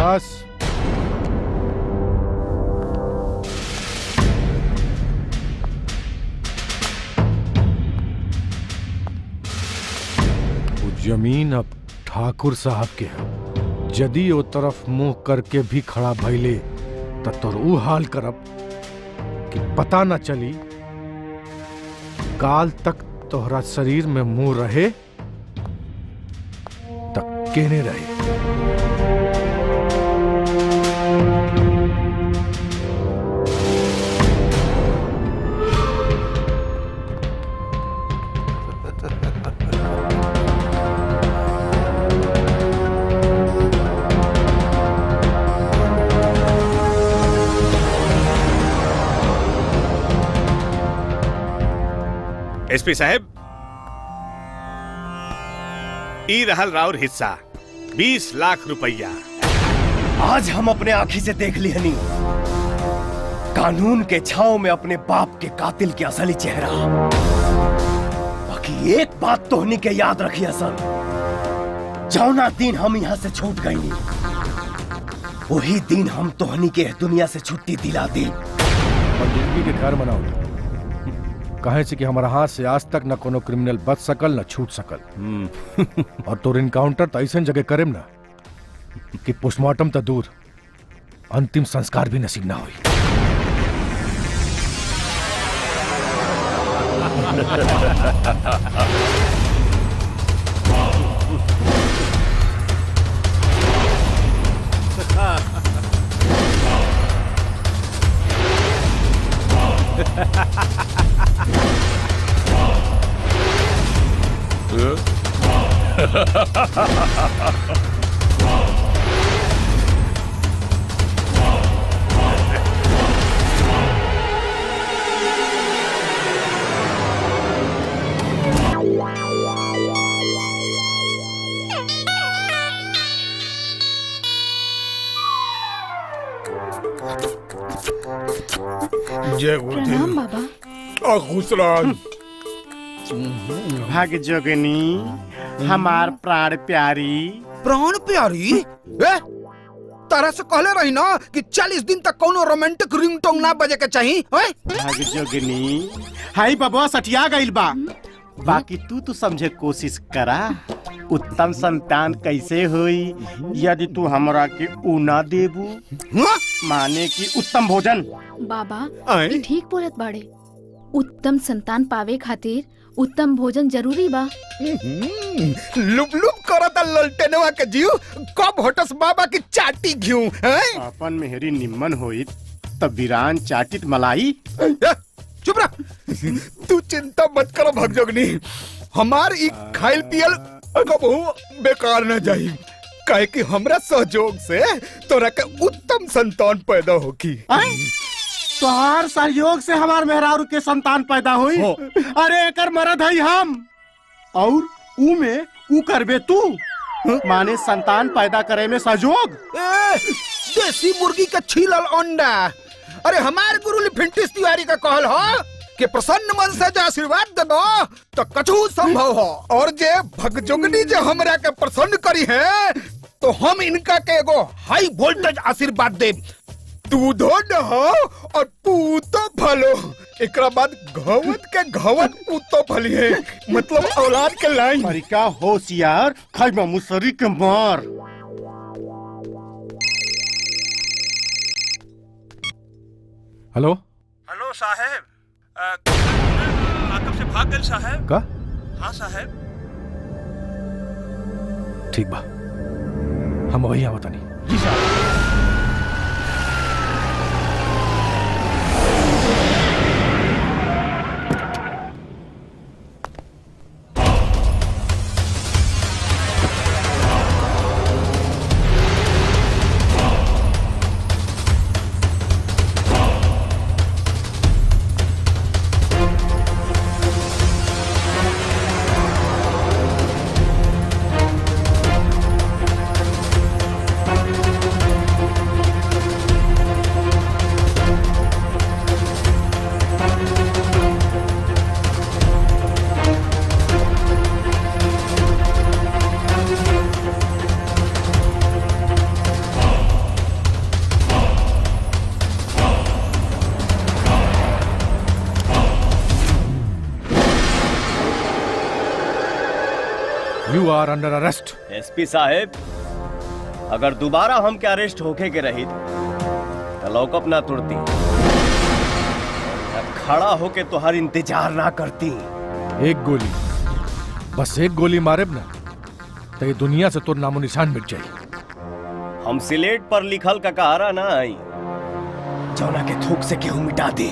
S10: बस वो जमीन अब ठाकुर साहब के है। यदि ओ तरफ मुंह करके भी खड़ा भइले त तोर ऊ हाल करब कि पता न चली काल तक तोहरा शरीर में मुंह रहे तक केने रहे।
S7: एसपी साहब, ई रहल राउर हिस्सा 20 लाख रुपया।
S11: आज हम अपने आंखी से देख ली हनी कानून के छाव में अपने बाप के कातिल के असली चेहरा। बाकी एक बात तो हनी के याद रखी हसन, जौना दिन हम यहाँ से छूट गई वही दिन हम तोहनी के दुनिया से छुट्टी दिला दी
S10: और जिंदगी के घर मनाओ। कहे से कि हमारा हाथ से आज तक न कोनो क्रिमिनल बच सकल न छूट सकल। और तोर इनकाउंटर तो ऐसा जगह करेम ना कि पोस्टमार्टम तो दूर अंतिम संस्कार भी नसीब ना हुई।
S2: जय
S3: प्रणाम बाबा।
S2: खुसरान।
S12: भाग जोगनी हमार प्राण प्यारी।
S13: प्राण प्यारी तारा से कहले रही ना कि 40 दिन तक कोनो रोमांटिक रिंगटोन ना बजे के चाहिए।
S12: भाग जोगनी हाई बाबा सटिया गइल बा। बाकी तू समझे कोशिश करा उत्तम संतान कैसे होई यदि तू हमरा के ऊ ना देबू। माने कि उत्तम भोजन।
S3: बाबा ये ठीक बोलत बाड़े। उत्तम संतान पावे खातिर उत्तम भोजन जरूरी बा।
S13: लुप लुप करता ललटेनवा के जीव कब होटस बाबा की चाटी घिऊ।
S12: अपन मेहरी निम्मन होई तब वीरान चाटित मलाई।
S13: चुप रह। तू चिंता मत करो भगजोगनी, हमार ई खाइल पियल कबहू बेकार न जाई। काहे कि हमरा सहयोग से तोरा के उत्तम संतान पैदा होगी।
S12: तोहार सहयोग से हमार मेहरारू के संतान पैदा हुई। अरे एकर मरद है हम और ऊ में ऊ करबे तू। माने संतान पैदा करे में सहयोग।
S13: देसी मुर्गी का छीलल अंडा। अरे हमारे गुरु लिफिंटिस तिवारी का कहल हो कि प्रसन्न मन से जो आशीर्वाद दे दो तो कछु संभव हो। और जे भगजोगनी जे हमरा के प्रसन्न करी है तो हम इनका के एगो हाई वोल्टेज आशीर्वाद दे। तू धो हो और पूतो भलो। एकरा बाद घवत के घवत पूतो भली है, मतलब औलाद के लाइन।
S12: अरिका होशियार खाइबा मुसरी के मार।
S10: हेलो
S7: हेलो साहेब, कब से भाग गए साहेब?
S10: का?
S7: हाँ साहेब।
S10: ठीक बा, हम वही आवत नहीं।
S7: जी साहब।
S10: You are under arrest.
S11: SP साहेब, अगर दोबारा हम के अरेस्ट होके के रही तो लौकअप ना तुरती, खड़ा होके तो हर इंतजार ना करती।
S10: एक गोली, बस एक गोली मारे ना तो ये दुनिया से तो नामो निशान मिट जाए।
S11: हम सिलेट पर लिखल का कहारा ना आई जौना के थूक से केहू मिटा दे।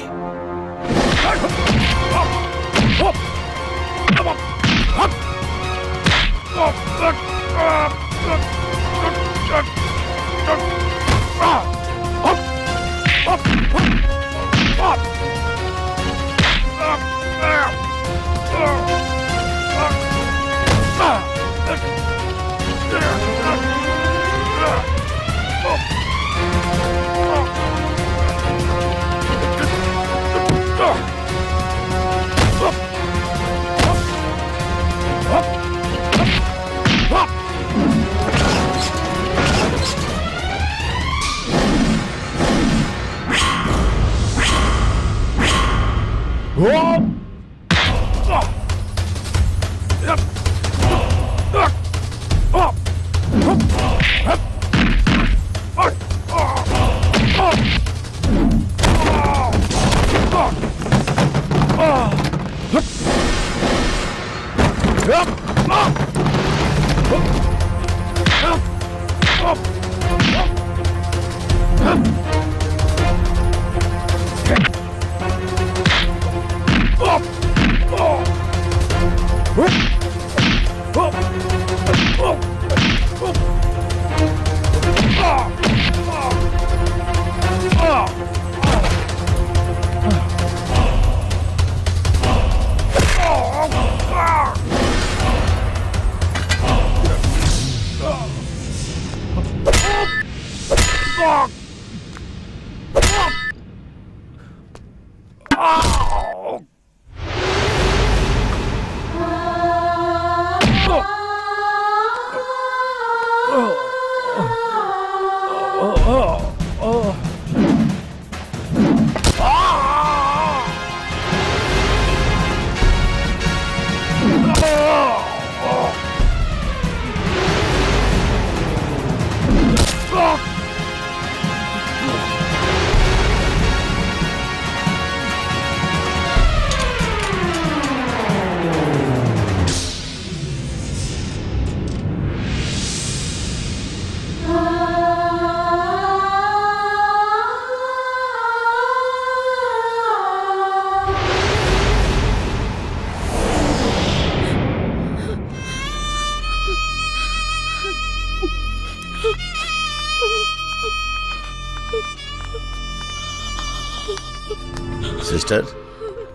S5: सिस्टर,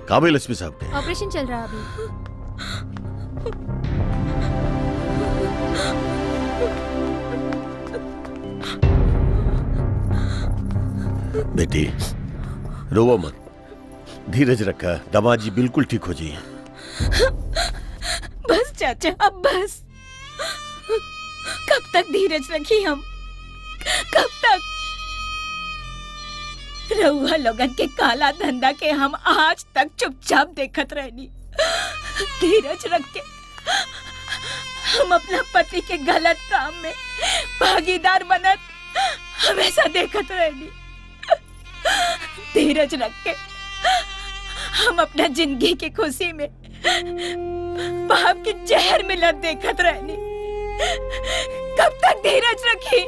S5: काबिल एसपी साहब के
S3: ऑपरेशन चल रहा है अभी।
S5: बेटी रोवो मत, धीरज रखा, दामाद जी बिल्कुल ठीक हो जाइए।
S1: बस चाचा, अब बस। कब तक धीरज रखी हम? कब तक? रउआ लोगन के काला धंधा के हम आज तक चुपचाप देखत रहनी। धीरज रख के हम अपना पति के गलत काम में भागीदार बनत हमेशा देखत रहनी। धीरज रख के हम अपना जिंदगी की खुशी में पाप की जहर मिलत देखत रहनी। कब तक धीरज रखी?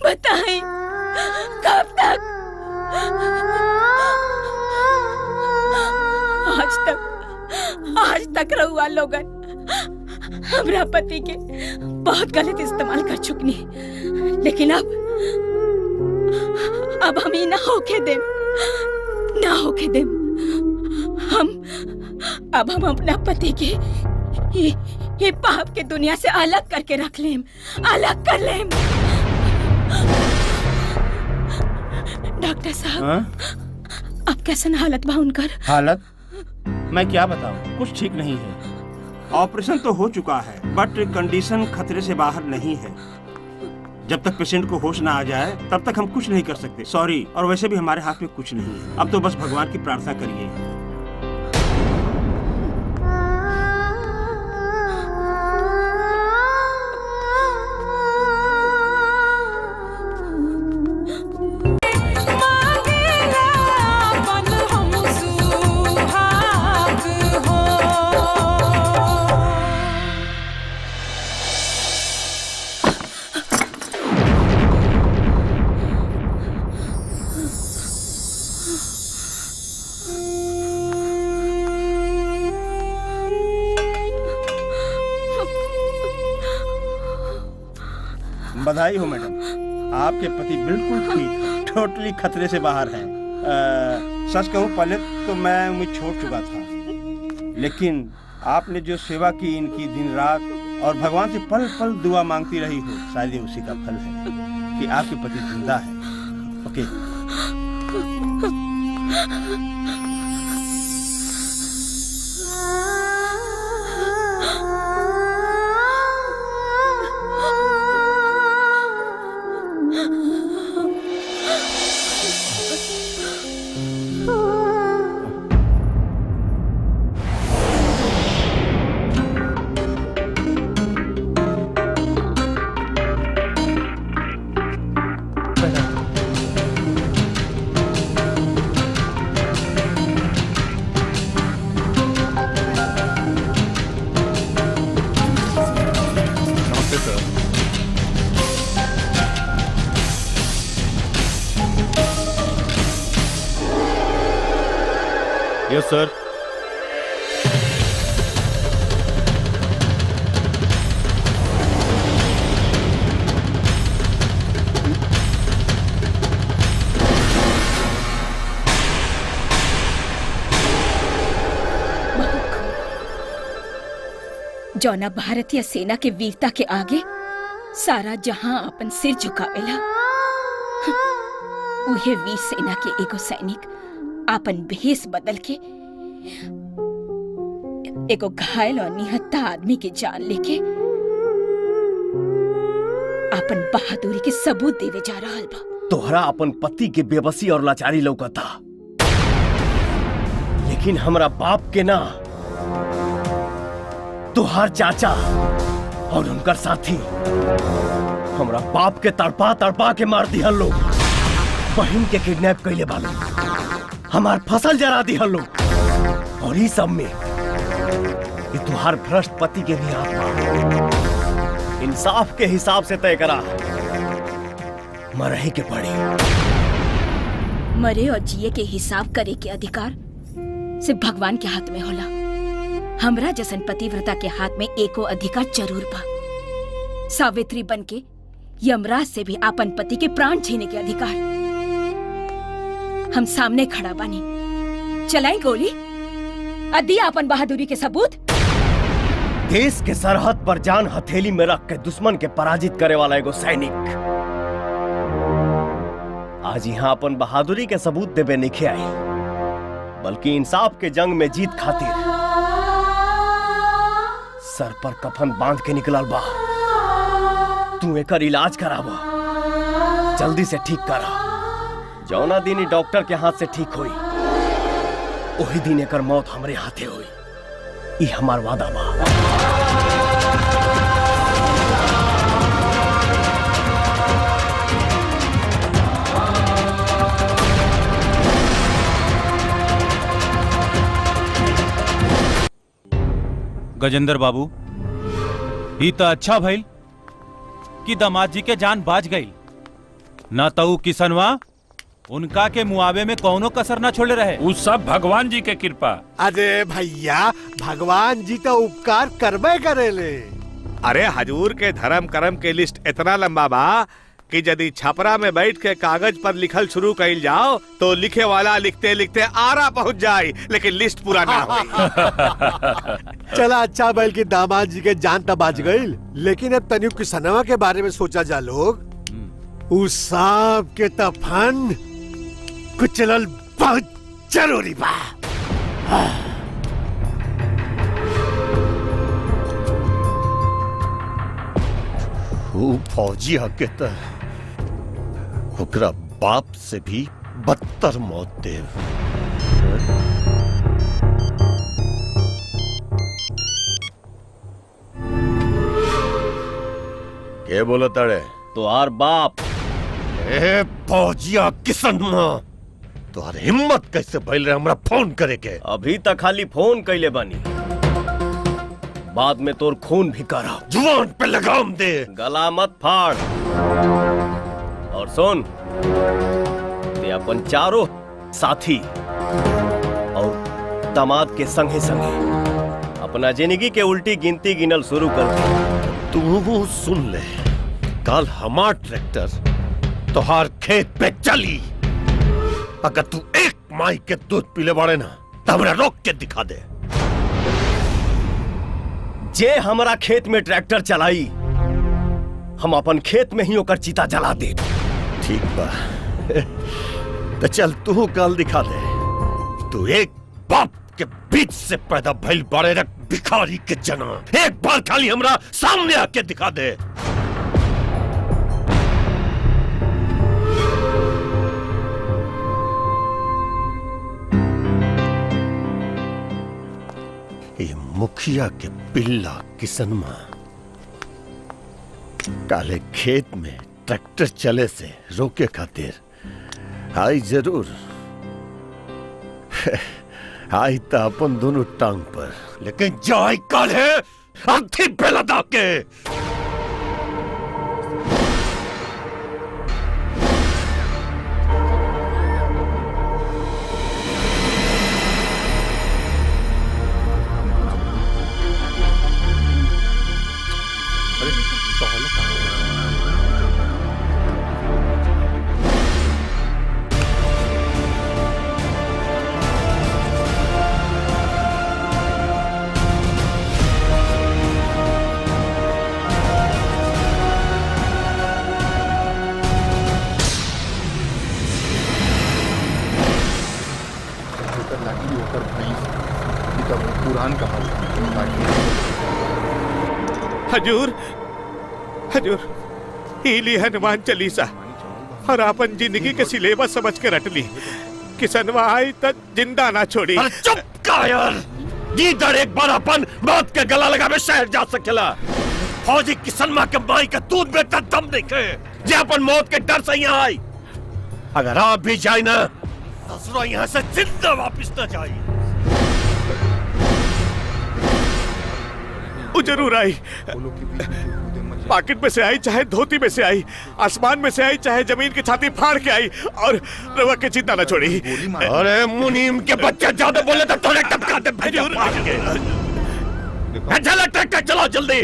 S1: बताएं, कब तक? आज तक रहुआ लोगन हमरा पति के बहुत गलत इस्तेमाल कर चुकनी, लेकिन अब हम ही ना होके देम। हम अपना पति के ये पाप के दुनिया से अलग करके रख लेम, अलग कर लेम। डॉक्टर साहब, अब कैसन हालत बा उनकर?
S12: हालत मैं क्या बताऊं, कुछ ठीक नहीं है। ऑपरेशन तो हो चुका है, बट कंडीशन खतरे से बाहर नहीं है। जब तक पेशेंट को होश ना आ जाए तब तक हम कुछ नहीं कर सकते। सॉरी, और वैसे भी हमारे हाथ में कुछ नहीं है। अब तो बस भगवान की प्रार्थना करिए। बधाई हो मैडम, आपके पति बिल्कुल ठीक, टोटली खतरे से बाहर हैं। सच कहूँ पहले तो मैं उम्मीद छोड़ चुका था, लेकिन आपने जो सेवा की इनकी दिन रात और भगवान से पल पल दुआ मांगती रही हो, शायद ये उसी का फल है कि आपके पति जिंदा है। ओके।
S6: यस सर।
S1: जौना भारतीय सेना के वीरता के आगे सारा जहां अपन सिर झुकावेला, उहे वीर सेना के एगो सैनिक आपन भेष बदल के एगो घायल और निहत्था आदमी की जान लेके आपन बहादुरी के सबूत देवे जा रहल बा।
S11: तोहरा अपन पति के बेबसी और लाचारी लौकता, लेकिन हमरा बाप के ना, तोहार चाचा और उनकर साथी हमरा बाप के तड़पा तड़पा के मार दिहल लोग, बहन के किडनैप कैले बालो, हमार फसल जरा दिहल लोग, और इस सब में ये तुहार भ्रष्ट पति के भी हाथ बा। इंसाफ के हिसाब से तय करा, मरहे के पड़ी।
S1: मरे और जिए के हिसाब करे के अधिकार सिर्फ भगवान के हाथ में होला। हमरा जैसन पतिव्रता के हाथ में एको अधिकार जरूर बा, सावित्री बन के यमराज से भी आपन पति के प्राण छीने के अधिकार। हम सामने खड़ा बानी, चलाई गोली, अदी आपन बहादुरी के सबूत।
S11: देश के सरहद पर जान हथेली में रख के दुश्मन के पराजित करे वाला एगो सैनिक आज यहाँ अपन बहादुरी के सबूत देवे नहीं आई, बल्कि इंसाफ के जंग में जीत खातिर सर पर कफन बांध के निकलल बा। तू एकर इलाज करावा, जल्दी से ठीक करा। जौना दिन डॉक्टर के हाथ से ठीक होई, वही दिन एकर मौत हमरे हाथे होई। ई हमार वादा बा।
S9: गजेंद्र बाबू, ई तो अच्छा भइल कि दामाद जी के जान बाज गई, न तो किसनवा उनका के मुआवे में कौनो कसर न छोड़े रहे।
S8: वो सब भगवान जी के कृपा।
S4: अरे भैया, भगवान जी तो उपकार करबे करेले।
S7: अरे हजूर के धर्म कर्म के लिस्ट इतना लंबा बा कि यदि छपरा में बैठ के कागज पर लिखल शुरू कइल जाओ तो लिखे वाला लिखते लिखते आरा पहुंच जाए, लेकिन लिस्ट पूरा ना हो।
S4: चला अच्छा बैल की दामाद जी के जान तब बाज गई, लेकिन अब तनियो किसनवा के बारे में सोचा जा लोग। उस सांप के तफन कुचलल बहुत जरूरी बा।
S5: वो फौजी हके त ओकरा बाप से भी बदतर मौत देव। के बोला ताड़े?
S11: तो आर बाप।
S5: ए फौजिया किसनमा, तोहर हिम्मत कैसे भइल रहे हमरा फोन करे के?
S11: अभी तक खाली फोन कैले बानी, बाद में तोर खून भी करा।
S5: जुबान पे लगाम दे।
S11: गला मत फाड़। और सुन, ते अपन चारों साथी और दामाद के संगे संगे अपना जिंदगी के उल्टी गिनती गिनल शुरू कर दे।
S5: तू सुन ले, कल हमार ट्रैक्टर तोहार खेत पे चली। अगर तू एक माई के दूध पीले बाड़े ना तो हमरा रोक के दिखा दे।
S11: जे हमारा खेत में ट्रैक्टर चलाई, हम अपन खेत में ही ओकर चिता जला दे।
S5: ठीक बा, तो चल तू कल दिखा दे। तू एक बाप के बीच से पैदा भइल बाड़े रख भिखारी के जना, एक बार खाली हमरा सामने आके दिखा दे। ये मुखिया के पिल्ला किसनमा काले खेत में ट्रैक्टर चले से रोके खातिर आई जरूर। आई तो अपन दोनों टांग पर, लेकिन जाई काले अर्थी पे लदा के।
S13: पुरान कहानी।
S7: हजूर हजूर ईली हनुमान चालीसा और आपन जिंदगी के सिलेबस समझ के रट ली। किसनवा आई तक जिंदा ना छोड़ी।
S5: अरे चुप कायर! गीदड़ एक बार अपन मौत के गला लगा में शहर जा सकेला। फौजी किसनमा के माई का दूध में दम देखे जे अपन मौत के डर से यहाँ आई। अगर आप भी जाए ना ससुरा यहाँ से जिंदा वापिस न जाए।
S7: वो जरूर आई, पॉकेट में से आई चाहे धोती में से आई, आसमान में से आई चाहे जमीन की छाती फाड़ के आई, और रवा के चिंता न छोड़ी।
S5: अरे मुनीम के बच्चे ज्यादा बोले तो थोड़े टपका दे। चला ट्रैक्टर चलाओ जल्दी।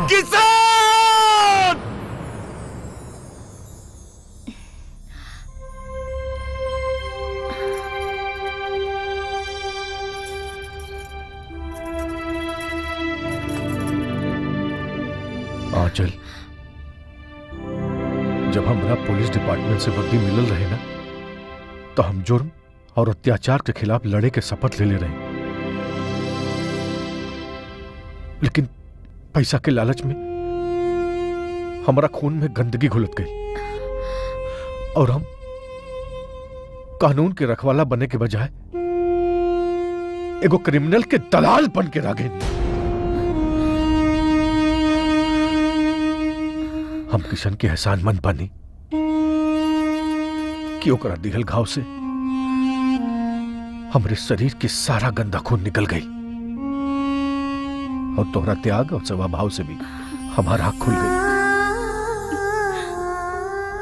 S5: किसान!
S10: आंचल, जब हमरा पुलिस डिपार्टमेंट से वर्दी मिलल रहे ना, तो हम जुर्म और अत्याचार के खिलाफ लड़े के शपथ ले रहे। लेकिन पैसा के लालच में हमारा खून में गंदगी घुलत गई और हम कानून के रखवाला बनने के बजाय एगो क्रिमिनल के दलाल बन के रागे। हम किशन के एहसानमंद बनी कि ओकरा दिहल घाव से हमरे शरीर की सारा गंदा खून निकल गई और तोहरा त्याग और सेवा भाव से भी हमारा आंख खुल गई।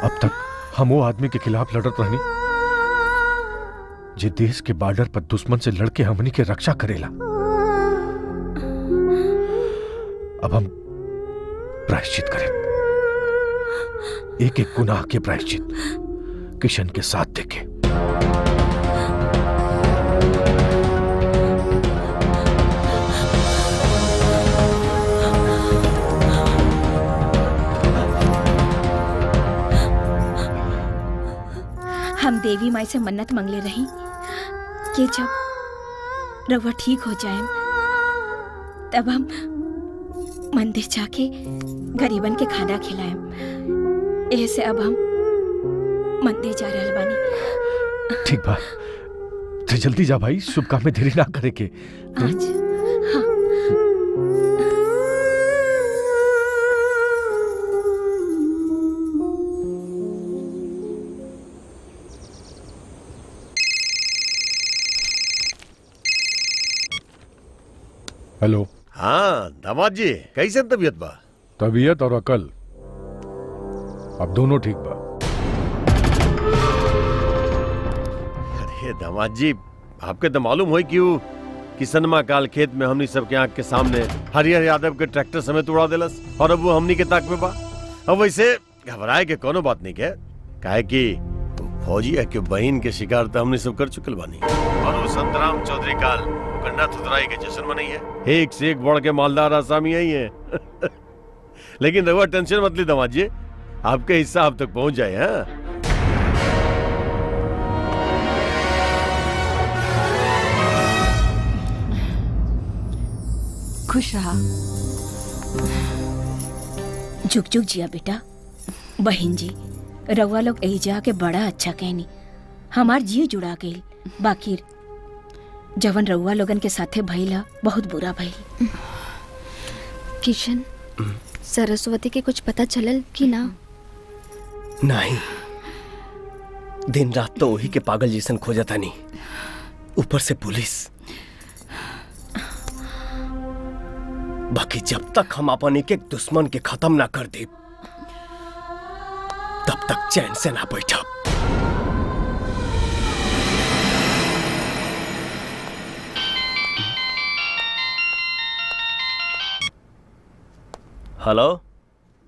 S10: अब तक हम वो आदमी के खिलाफ लड़त रहनी जे देश के बॉर्डर पर दुश्मन से लड़के हमनी के रक्षा करेला। अब हम प्रायश्चित करें, एक एक गुनाह के प्रायश्चित किशन के साथ देखे।
S1: हम देवी माई से मन्नत मंगले रही कि जब रवा ठीक हो जाए तब हम मंदिर जाके गरीबन के खाना खिलाएं। ऐसे अब हम मंदिर जा रहे बानी।
S10: ठीक बा, तो जल्दी जा भाई, शुभ काम में देरी ना करे के।
S1: आज हाँ।
S10: हेलो।
S5: हाँ दामाद जी, कैसे तबीयत बा?
S10: तबीयत और अकल अब दोनों ठीक बा।
S5: अरे दामाद जी, आपके तो मालूम हो क्यों कि सनमा काल खेत में हमनी सबके आंख के सामने हरिहर यादव के ट्रैक्टर समेत उड़ा देलस और अब वो हमनी के ताक में बा। अब वैसे घबराए के कोनो बात नहीं के, काहे कि फौजिया के बहन के शिकार तो हमने सब कर चुकल बानी और वो संतराम चौधरी काल गन्ना थुतराई के जश्न मनाई है। एक से एक बढ़ के मालदार आसामी आई है। लेकिन रघुआ टेंशन मत ली दामाद जी, आपके हिस्सा आप तक पहुंच जाए। हाँ
S1: खुश रहा। झुक झुक जिया बेटा। बहन जी रउआ लोग एजा के बड़ा अच्छा कहनी, हमार जीव जुड़ा गई। बाकी जवन रउआ लोगन के साथे भइला बहुत बुरा भइल।
S3: किशन, सरस्वती के कुछ पता चलल कि ना?
S11: नहीं, दिन रात तो वही के पागल जैसन खोजता नहीं, ऊपर से पुलिस। बाकी जब तक हम अपन एक एक दुश्मन के खत्म ना कर दे तब तक चैन से ना बैठा। हेलो,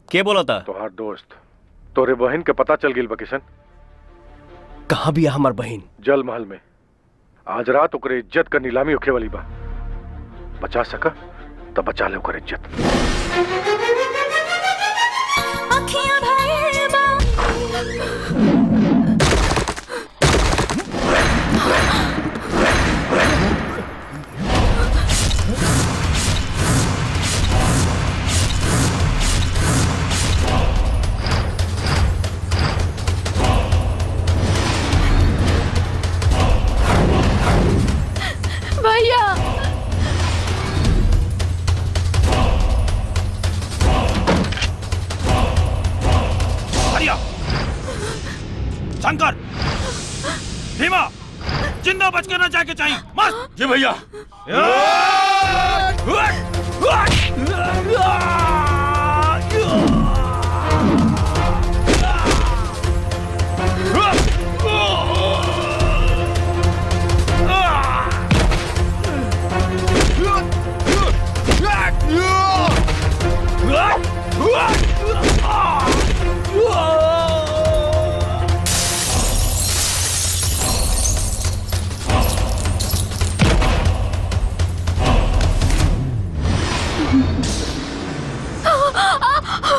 S11: के बोला था?
S10: तोहार दोस्त तोरे बहन के पता चल गई बा किशन।
S11: कहाँ भी है हमार बहन?
S10: जल महल में। आज रात ओकरे इज्जत का नीलामी होखे वाली बा। बचा सका तो बचा ले ओकर इज्जत।
S3: भैया
S8: शंकर, भीमा, जिंदा बच के ना जाके चाहिए। मस्त। जी भैया।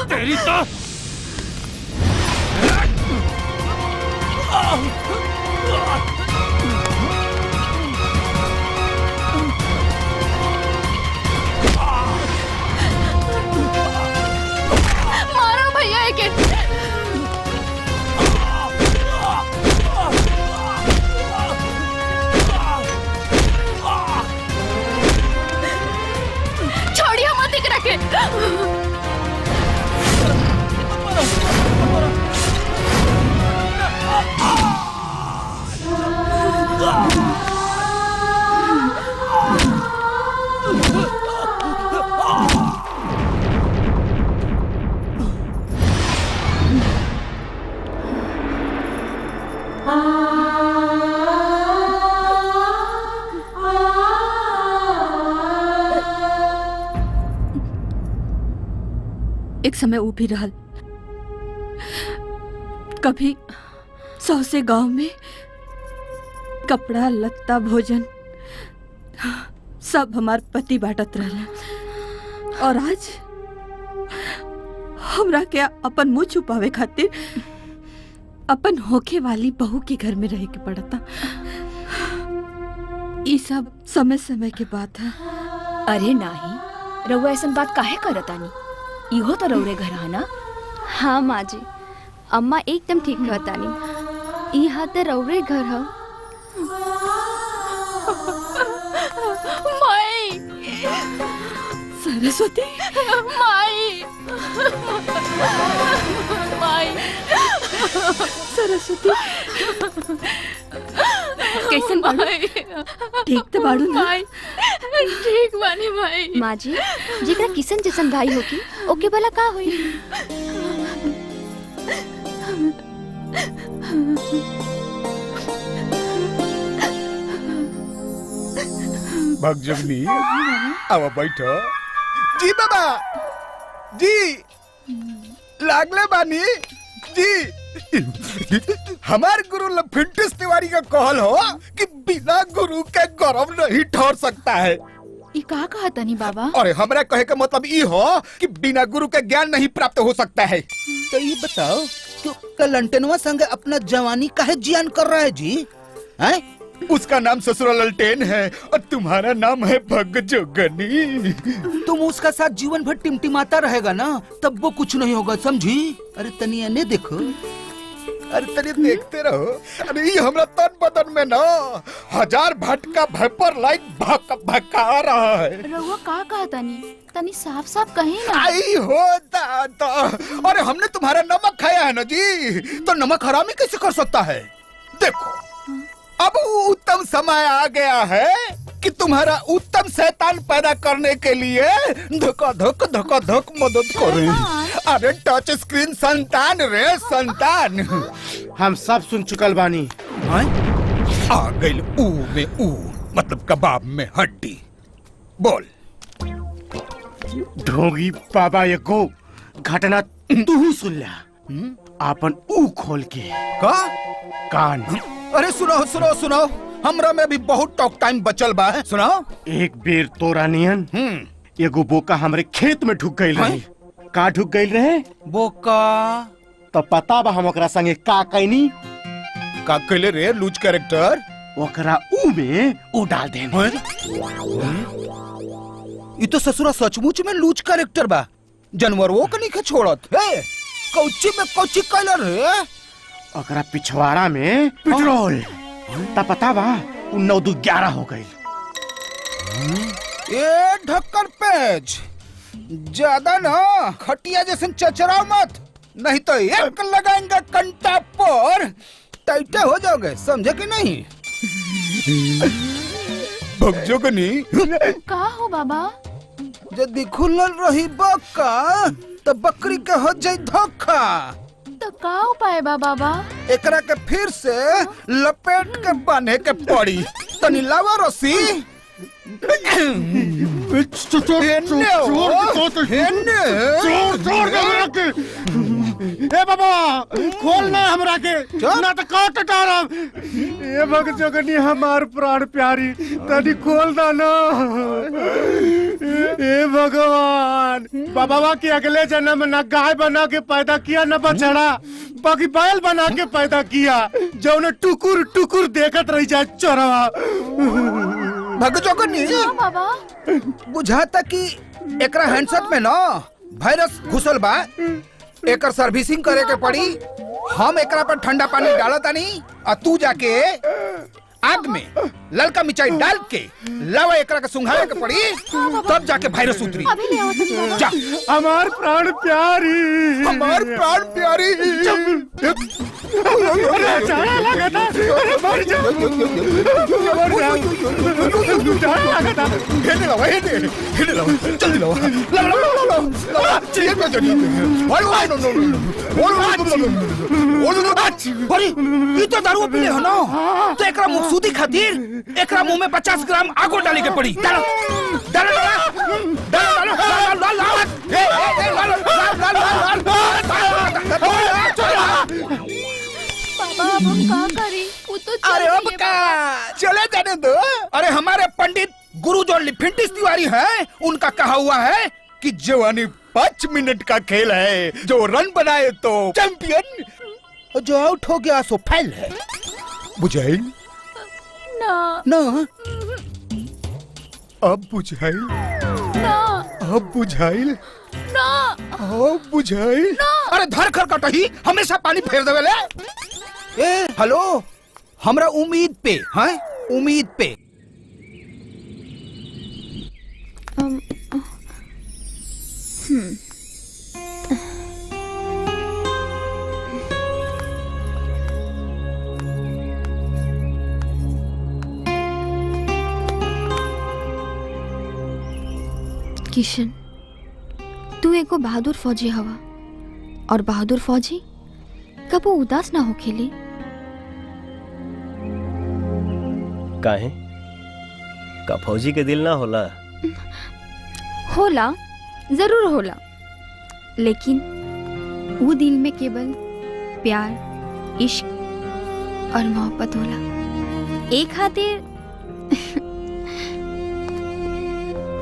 S8: तेरी तो
S3: मारो भैया एक छोड़िए मत एकरा के।
S1: एक समय वो भी रहल, कभी 100 से गांव में कपड़ा लत्ता भोजन सब हमार पति बांटत रहला। और आज हमरा के अपन मुंह छुपावे खातिर अपन होखे वाली बहू के घर में रह के पड़ता। ये सब समय समय के बात है।
S14: अरे नाही, रउआ ऐसा बात काहे करतानी? इहो तो रउरे घर है ना?
S3: हाँ माँ जी, अम्मा एकदम ठीक कहतानी। यहाँ तो रउरे घर है। माई,
S1: सरस्वती,
S3: माई, माई,
S1: सरस्वती, कैसन बाड़ू? ठीक तो बाड़ू ना?
S3: माई, ठीक बानी माई। माँ जी, जेकरा किशन जैसन भाई होगी, ओके भला का होई?
S13: भगजगनी, अब बैठो। जी बाबा, जी लागले बानी जी। हमार गुरु लफिंटिस तिवारी का कहल हो कि बिना गुरु के गरम नहीं ठहर सकता है।
S3: ई का कहा तनी बाबा?
S13: अरे हमरा कहे का मतलब ई हो कि बिना गुरु के ज्ञान नहीं प्राप्त हो सकता है। तो ये बताओ कि कलंटनवा संग अपना जवानी काहे जियान कर रहा है जी? हैं? उसका नाम ससुरा ललटेन है और तुम्हारा नाम है भगजोगनी। तुम उसका साथ जीवन भर टिमटिमाता रहेगा ना, तब वो कुछ नहीं होगा, समझी? अरे तनिया ने देखो, अरे तनी देखते रहो। अरे ये हमरा तन बदन में ना 1000 भटका भाइपर लाइट भका रहा है।
S3: रउआ का कहा तनी साफ साफ कहीं ना।
S13: आई हो दादा, अरे हमने तुम्हारा नमक खाया है ना जी, तो नमक हरामी कैसे कर सकता है? देखो अब उत्तम समय आ गया है कि तुम्हारा उत्तम शैतान पैदा करने के लिए धोखा धक मदद करें। अरे टच स्क्रीन संतान रे संतान।
S12: हम सब सुन चुकल बानी।
S13: आ गई ऊ में ऊ मतलब कबाब में हड्डी। बोल।
S12: ढोंगी बाबा एको घटना तू सुन ला। आपन ऊ खोल के
S13: का
S12: कान।
S13: अरे सुनो हमरा में भी बहुत टॉक टाइम बचल बा। सुनाओ।
S12: एक बेर तोरा नियन एगो बोका हमरे खेत में ढुक गई रही। का ढुक गई रहे?
S13: बोका।
S12: तो पता बा हम ओकरा संगे का कैनी?
S13: का कैले रे लूज कैरेक्टर?
S12: ओकरा ऊ में ऊ डाल देने।
S13: ये तो ससुरा सचमुच में लूज कैरेक्टर बा। जानवरों को नहीं छोड़त। कौची में कौची कैले रे?
S12: ओकरा पिछवाड़ा में पेट्रोल। ता पता बा 9-2-11 हो गई।
S13: ए ढक्कन पेज ज्यादा ना खटिया जैसे चचरा मत, नहीं तो एक लगाएंगे कंटा पर टाइटे हो जाओगे, समझे कि नहीं? भगजोगनी
S3: का हो बाबा?
S13: यदि खुलल रही बक्का तो बकरी के हो जाई धोखा।
S3: तो का उपाय बा बाबा?
S13: एकरा के फिर से लपेट के बांधे के पड़ी। तनी लावा रस्सी।
S12: ए बाबा खोल ना हमरा के, ना तो काट डारब। ए भगजोगनी हमार प्राण प्यारी, तनी खोल दा ना। ए भगवान, बाबा के अगले जन्म में न गाय बना के पैदा किया न बछड़ा, बाकी बैल बना के पैदा किया जो उन्हें टुकुर टुकुर देखत रही जाए चोरवा।
S13: भगजोगनी
S3: बाबा
S13: बुझाता कि एकरा हैंडसेट में ना वायरस घुसल बा। एकर सर्विसिंग करे के पड़ी। हम एकरा पर ठंडा पानी डालतानी और तू जाके आग में ललका मिर्चाई डाल के लावा एकरा के सुंघावे के पड़ी, तब जाके वायरस उतरी। जा।
S12: हमार प्राण प्यारी,
S13: हमार प्राण प्यारी।
S12: अरे जाने लगा था, अरे मर जा, जाने लगा था।
S13: हेने लावा, हेने लावा, जल्दी लावा, लावा, चलिए पे चलिए। अरे ये तो दारू पीले हो ना, तो एकरा मुक्सूदी खातिर एकरा मुंह में 50 ग्राम आगो डाली के पड़ी। डालो डालो डालो डालो डालो
S3: बाबा अब हम का करी? वो तो
S13: अरे अब का चले जाने दो। अरे हमारे पंडित गुरु जो लिफिंटिस तिवारी हैं, उनका कहा हुआ है कि जवानी 5 मिनट का खेल है, जो रन बनाए तो चैंपियन, जो आउट हो गया सो फेल है। बुझाइल
S3: ना
S13: ना, अब बुझाइल
S3: ना,
S13: अब बुझाइल
S3: ना,
S13: अब बुझाइल। अरे धर खर कटही हमेशा पानी फेर देवेले। ए हेलो, हमरा उम्मीद पे हैं, उम्मीद पे।
S15: किशन, तू एको बहादुर फौजी हवा, और बहादुर फौजी कबो उदास ना हो खेले।
S11: काहे? का फौजी के दिल ना होला?
S15: होला, जरूर होला, लेकिन वो दिल में केवल प्यार, इश्क और मोहब्बत होला। एक खातिर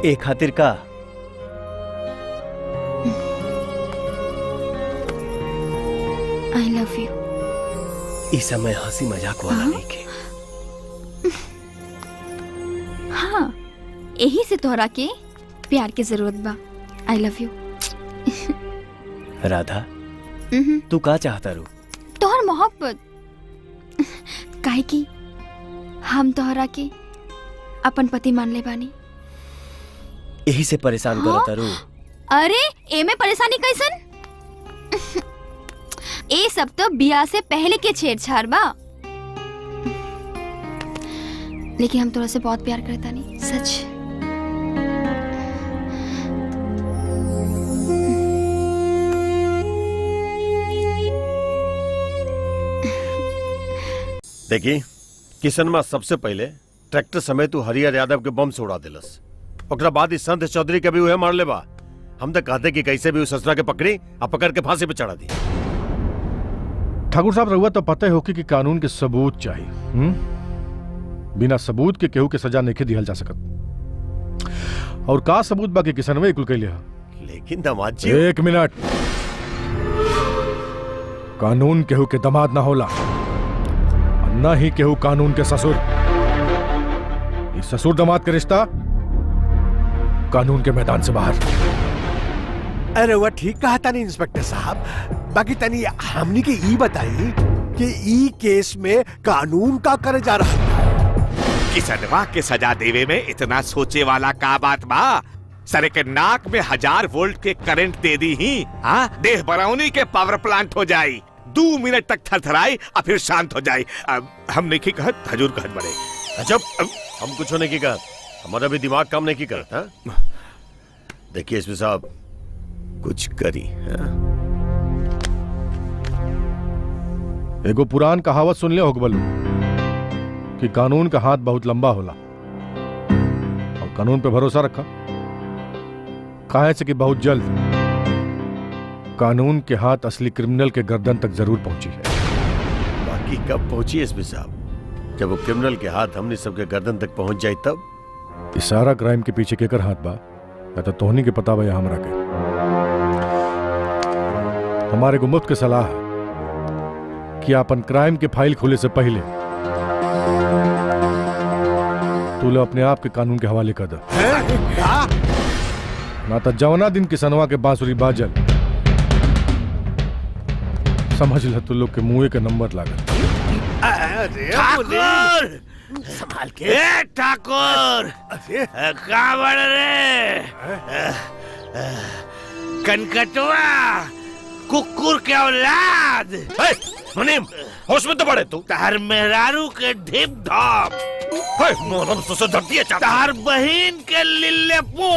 S11: एक खातिर का
S15: आई लव यू।
S11: इस समय हंसी मजाक वाला नहीं के।
S15: हाँ, यही से तोहरा के प्यार की जरूरत बा। I love you.
S11: राधा, तू का चाहता रू?
S15: तोहर मोहब्बत। काहे कि हम तोहरा के अपन पति मान ले बानी।
S11: यही से परेशान
S15: हाँ?
S11: करता रू।
S15: अरे एमे परेशानी कैसन? ए सब तो बियाह से पहले के छेड़छाड़ बा। लेकिन हम तोरा से बहुत प्यार करता नहीं, सच।
S5: देखी, किसनमा सबसे पहले ट्रैक्टर समेत तू हरिहर यादव के बम से उड़ा दिलस। ओकरा बाद इस संत चौधरी के भी उहे मार ले बा। हम तो कहते कि कैसे भी उस ससुरा के पकड़ी और पकड़ के फांसी पे चढ़ा दी।
S10: ठाकुर साहब, रहुआ तो पता होगी कि कानून के सबूत चाहिए। बिना सबूत के केहू के सजा नहीं दिहल जा सकत। और का सबूत बाकी किसनवे कुल कैले हा।
S5: लेकिन दामाद जी,
S10: एक मिनट। कानून केहू के दामाद ना होला, न ही केहू कानून के ससुर। ससुर दामाद के रिश्ता कानून के मैदान से बाहर।
S4: अरे वह ठीक कहा था नहीं इंस्पेक्टर साहब। बाकी तनी हमनी के ई बताई कि ई केस में कानून का करे जा रहा है।
S7: किसनवा के सजा देवे में इतना सोचे वाला का बात बा? सरे के नाक में 1000 वोल्ट के करंट दे दी ही, हाँ, देह बरौनी के पावर प्लांट हो जाई। 2 मिनट तक थरथराई और फिर शांत हो जाई। हमने की कहत, हजूर कहत बड़े।
S5: अजब, हम कुछ होने की कहत, हमारा भी दिमाग काम नहीं की करता। देखिए एसपी साहब, कुछ करी।
S10: एगो पुरान कहावत सुन ले होगबलू कि कानून का हाथ बहुत लंबा होला। और कानून पे भरोसा रखा, काहे से कि बहुत जल्द कानून के हाथ असली क्रिमिनल के गर्दन तक जरूर पहुंची है।
S5: बाकी कब पहुंची एसपी साहब? जब वो क्रिमिनल के हाथ हमने सबके गर्दन तक पहुंच जाए तब।
S10: इस सारा क्राइम के पीछे केकर हाथ बा, या तो तोहनी के पता बा या हमरा के। हमारे को मुफ्त के सलाह है कि अपन क्राइम के फाइल खोले से पहले तू लो अपने आप के कानून के हवाले कर दे। ना तो जवना दिन किसनवा के बांसुरी बाजल, समझ ल तू लोग के मुंह के नंबर लागल।
S7: ठाकुर, संभाल के। ए ठाकुर, कहाँ बढ़ रे? कनकटुआ, कुकुर के औलाद।
S5: मुनीम, होश में तो पड़े तू।
S7: तार मेहरारू के ढिप धाप,
S5: मोहरम ससुर धरती है।
S7: तार बहिन के लिल्ले पो।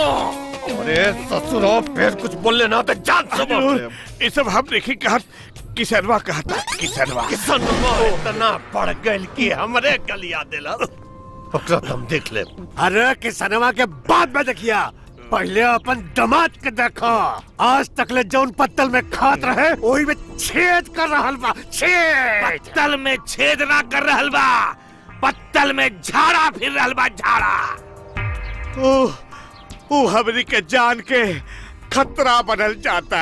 S5: अरे ससुरो, फिर कुछ बोलने ना तो जान सब।
S7: ये सब हम नहीं कहत, किसनवा कहता। किसनवा
S5: इतना पड़ गई कि हमरे गलिया दिला। ओकरा हम देख ले।
S4: अरे किसनवा के बाद में देखिया, पहले अपन दामाद के देखो। आज तक ले जौन पत्तल में खात रहे वही में छेद कर रहल बा। छेद
S7: पत्तल में छेद ना कर रहल बा, पत्तल में झाड़ा फिर रहल बा, झाड़ा। ओ हमनी के जान के खतरा बनल जाता।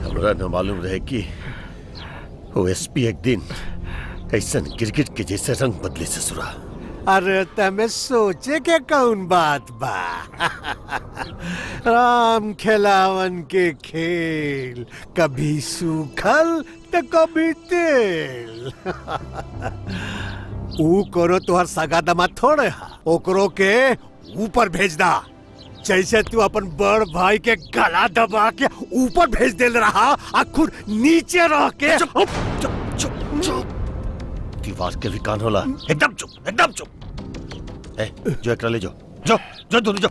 S5: हमरा न मालूम रहे कि वो एसपी एक दिन ऐसा गिरगिट के जैसे रंग बदले ससुरा।
S4: अरे तमें सोचे के कौन बात बा। राम खिलावन के खेल, कभी सूखल तो कभी तेल। ऊ करो तुहर सगा दामाद थोड़े हा, ओकरो के ऊपर भेज दा। जैसे तू अपन बड़ भाई के गला दबा के ऊपर भेज दे रहा, और खुद नीचे रह के।
S5: चुप चुप चुप चुप। दीवार के भी कान होला। एकदम चुप, एकदम चुप। ए, जो एकरा ले जो जो दूर जो।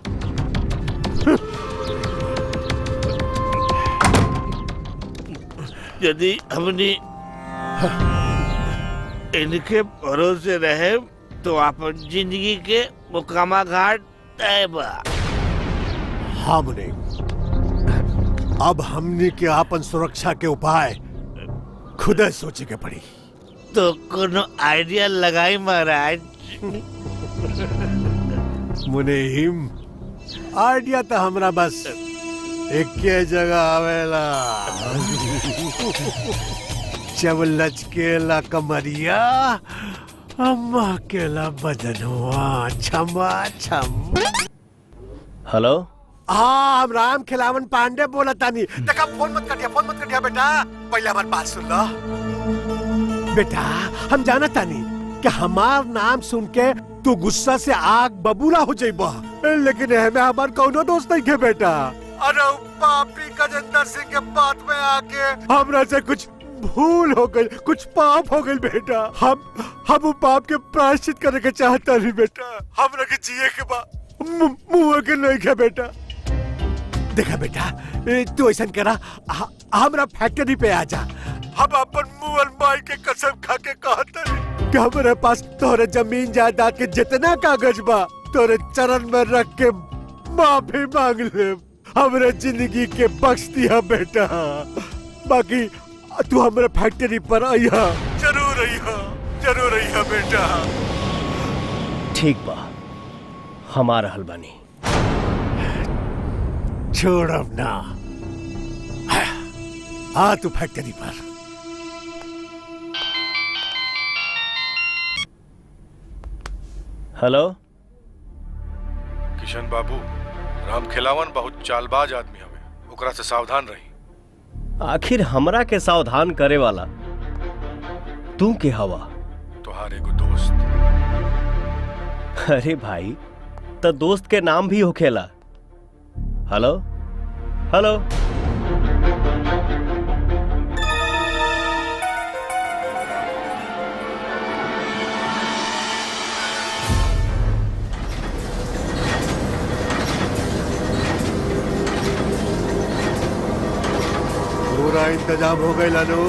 S7: यदि हमने इनके भरोसे रहे तो अपन जिंदगी के मुकामा घाट तय बा।
S4: हमने अब हमने के अपन सुरक्षा के उपाय खुद सोचे के पड़ी।
S16: तो कोनो आइडिया लगाई महाराज।
S4: मुनीम, आइडिया तो हमरा बस एक जगह आवेला। जब लचकेला कमरिया, अम्मा केला बदनवा छमा छम।
S11: हेलो,
S4: हाँ हम राम खिलावन पांडे बोला तानी। देखा फोन मत कटिया बेटा, पहले हमारी बात सुन लो। बेटा हम जाना तानी कि हमार नाम सुन के तू गुस्सा से आग बबूला हो जाइबा, लेकिन हमें हमार कौनो दोस्त नहीं के बेटा। अरे पापी गजेंद्र सिंह के बात में आके हमरा से कुछ भूल हो गई, कुछ पाप हो गई बेटा। हम पाप के प्रायश्चित करने के चाहता नहीं बेटा। हमरा के जिए के बा, मुँह के नहीं के बेटा। देखा बेटा, तू ऐसा करा, हमरा फैक्ट्री पे आ जा। हम अपन मुँह और माई के कसम खा के कहते कि हमारे पास तोरे जमीन जायदाद के जितना कागज बा तोरे चरण में रख के माफी मांग ले। हमरे जिंदगी के बख्श दिया बेटा। बाकी तू हमारे फैक्ट्री पर आइया, जरूर आइया बेटा।
S11: ठीक बा, हमारा हल बनी।
S4: छोड़ अब ना, आ तू फैक्ट्री पर।
S11: हेलो
S10: किशन बाबू, राम खिलावन बहुत चालबाज आदमी हवे, ओकरा से सावधान रही।
S11: आखिर हमरा के सावधान करे वाला तू के हवा?
S10: तोहार एगो दोस्त।
S11: अरे भाई, तो दोस्त के नाम भी होखेला। हेलो हेलो,
S4: पूरा इंतजाम हो गए लालू।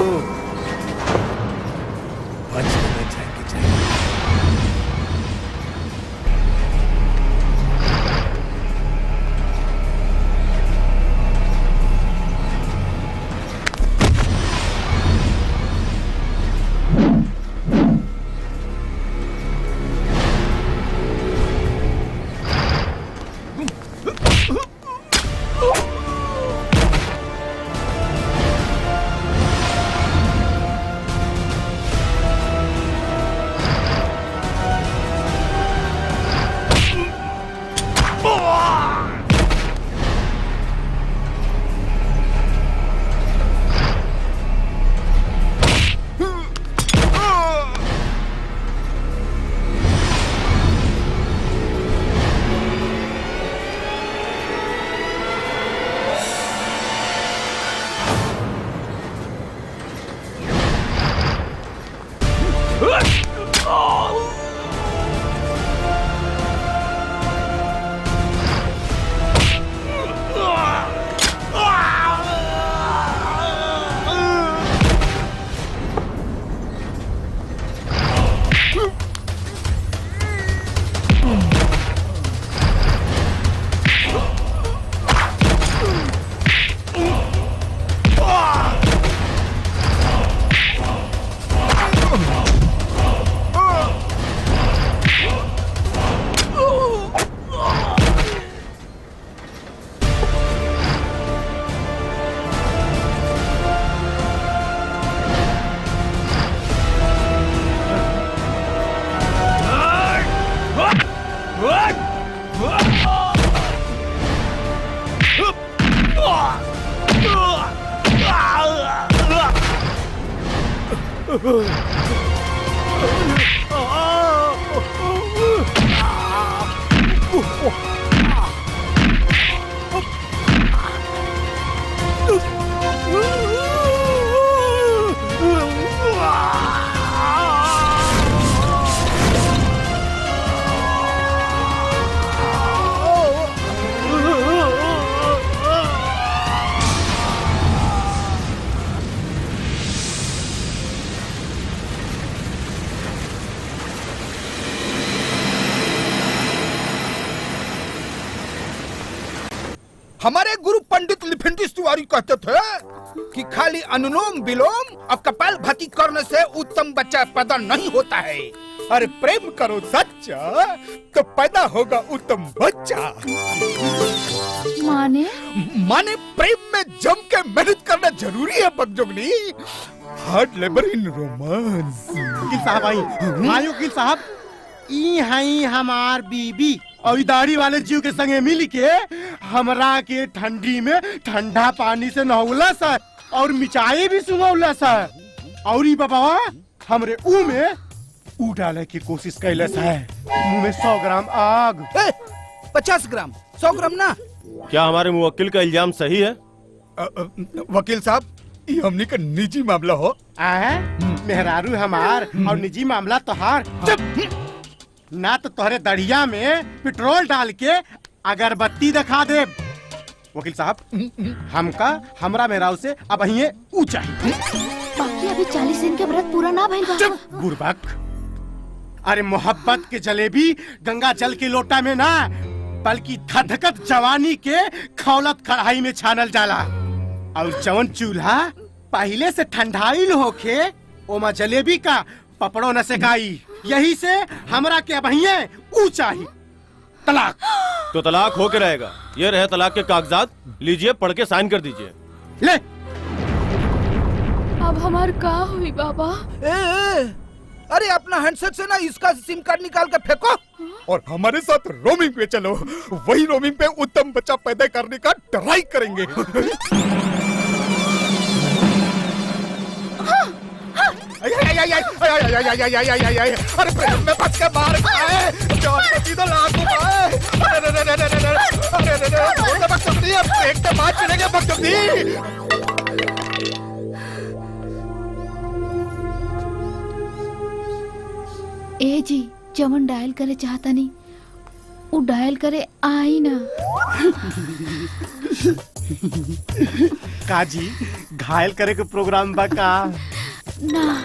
S13: हमारे गुरु पंडित लिफिंटिस तिवारी कहते थे कि खाली अनुलोम विलोम और कपाल भाती करने से उत्तम बच्चा पैदा नहीं होता है। अरे प्रेम करो सच्चा तो पैदा होगा उत्तम बच्चा। माने प्रेम में जम के मेहनत करना जरूरी है बकजोगनी। Hard labour in romance.
S12: वकील साहब आई वकील साहब, ई हई हमार बीबी और दाढ़ी वाले जीव के संगे मिल के हमरा के ठंडी में ठंडा पानी से नहौला सा और मिचाई भी सुंघौला सा और ई बाबा हमरे ऊ में ऊ डाले की कोशिश कैले सा है। मुंह में 100 ग्राम आग।
S13: 50 ग्राम 100 ग्राम ना।
S9: क्या हमारे मुवक्किल का इल्जाम सही है?
S13: वकील साहब ये हमने का निजी मामला हो।
S12: मेहरारू हमार और निजी मामला तोहार। ना तो तोहरे दढ़िया में पेट्रोल डाल के अगरबत्ती दिखा दे। वकील साहब हमरा मेहरारू से अब अहिए ऊंचा
S15: बाकी अभी 40 दिन के व्रत पूरा ना भइल बा।
S12: बुर्बक, अरे मोहब्बत के जलेबी गंगा जल के लोटा में ना बल्कि धधकत जवानी के खौलत कढ़ाई में छानल जाला और जवन चूल्हा पहले से ठंडाइल होके ओमा जलेबी का पपड़ो न सेकाई। यही से हमरा के अबहिए ऊंचा ही तलाक।
S9: तो तलाक हो के रहेगा। ये रहे तलाक के कागजात, लीजिए पढ़ के साइन कर दीजिए।
S12: ले
S3: अब हमार का हुई बाबा?
S13: अरे अपना हैंडसेट से ना इसका सिम कार्ड निकाल के फेंको और हमारे साथ रोमिंग पे चलो। वही रोमिंग पे उत्तम बच्चा पैदा करने का ट्राई करेंगे। अरे प्रेम में फंस के मार खाए जान पे सीधा लात उठाए। अरे बकचोदी एक तो बात चलेंगे बकचोदी।
S3: ए जी जवन डायल करे चाहता नहीं वो डायल करे आई ना।
S12: काजी घायल करे के प्रोग्राम बा का?
S3: ना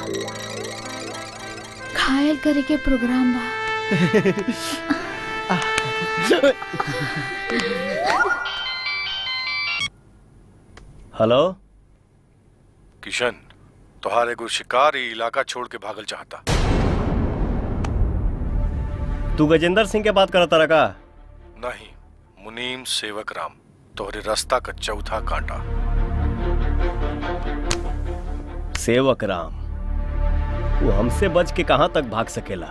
S3: घायल करे के प्रोग्राम बा।
S11: हेलो
S10: किशन, तोहार एगो शिकारी इलाका छोड़ के भागल चाहता।
S11: तू गजेंद्र सिंह के बात करता रहा का?
S10: नहीं, मुनीम सेवक राम, तोहरे रास्ता का चौथा कांटा।
S11: सेवक राम वो हमसे बच के कहां तक भाग सकेला?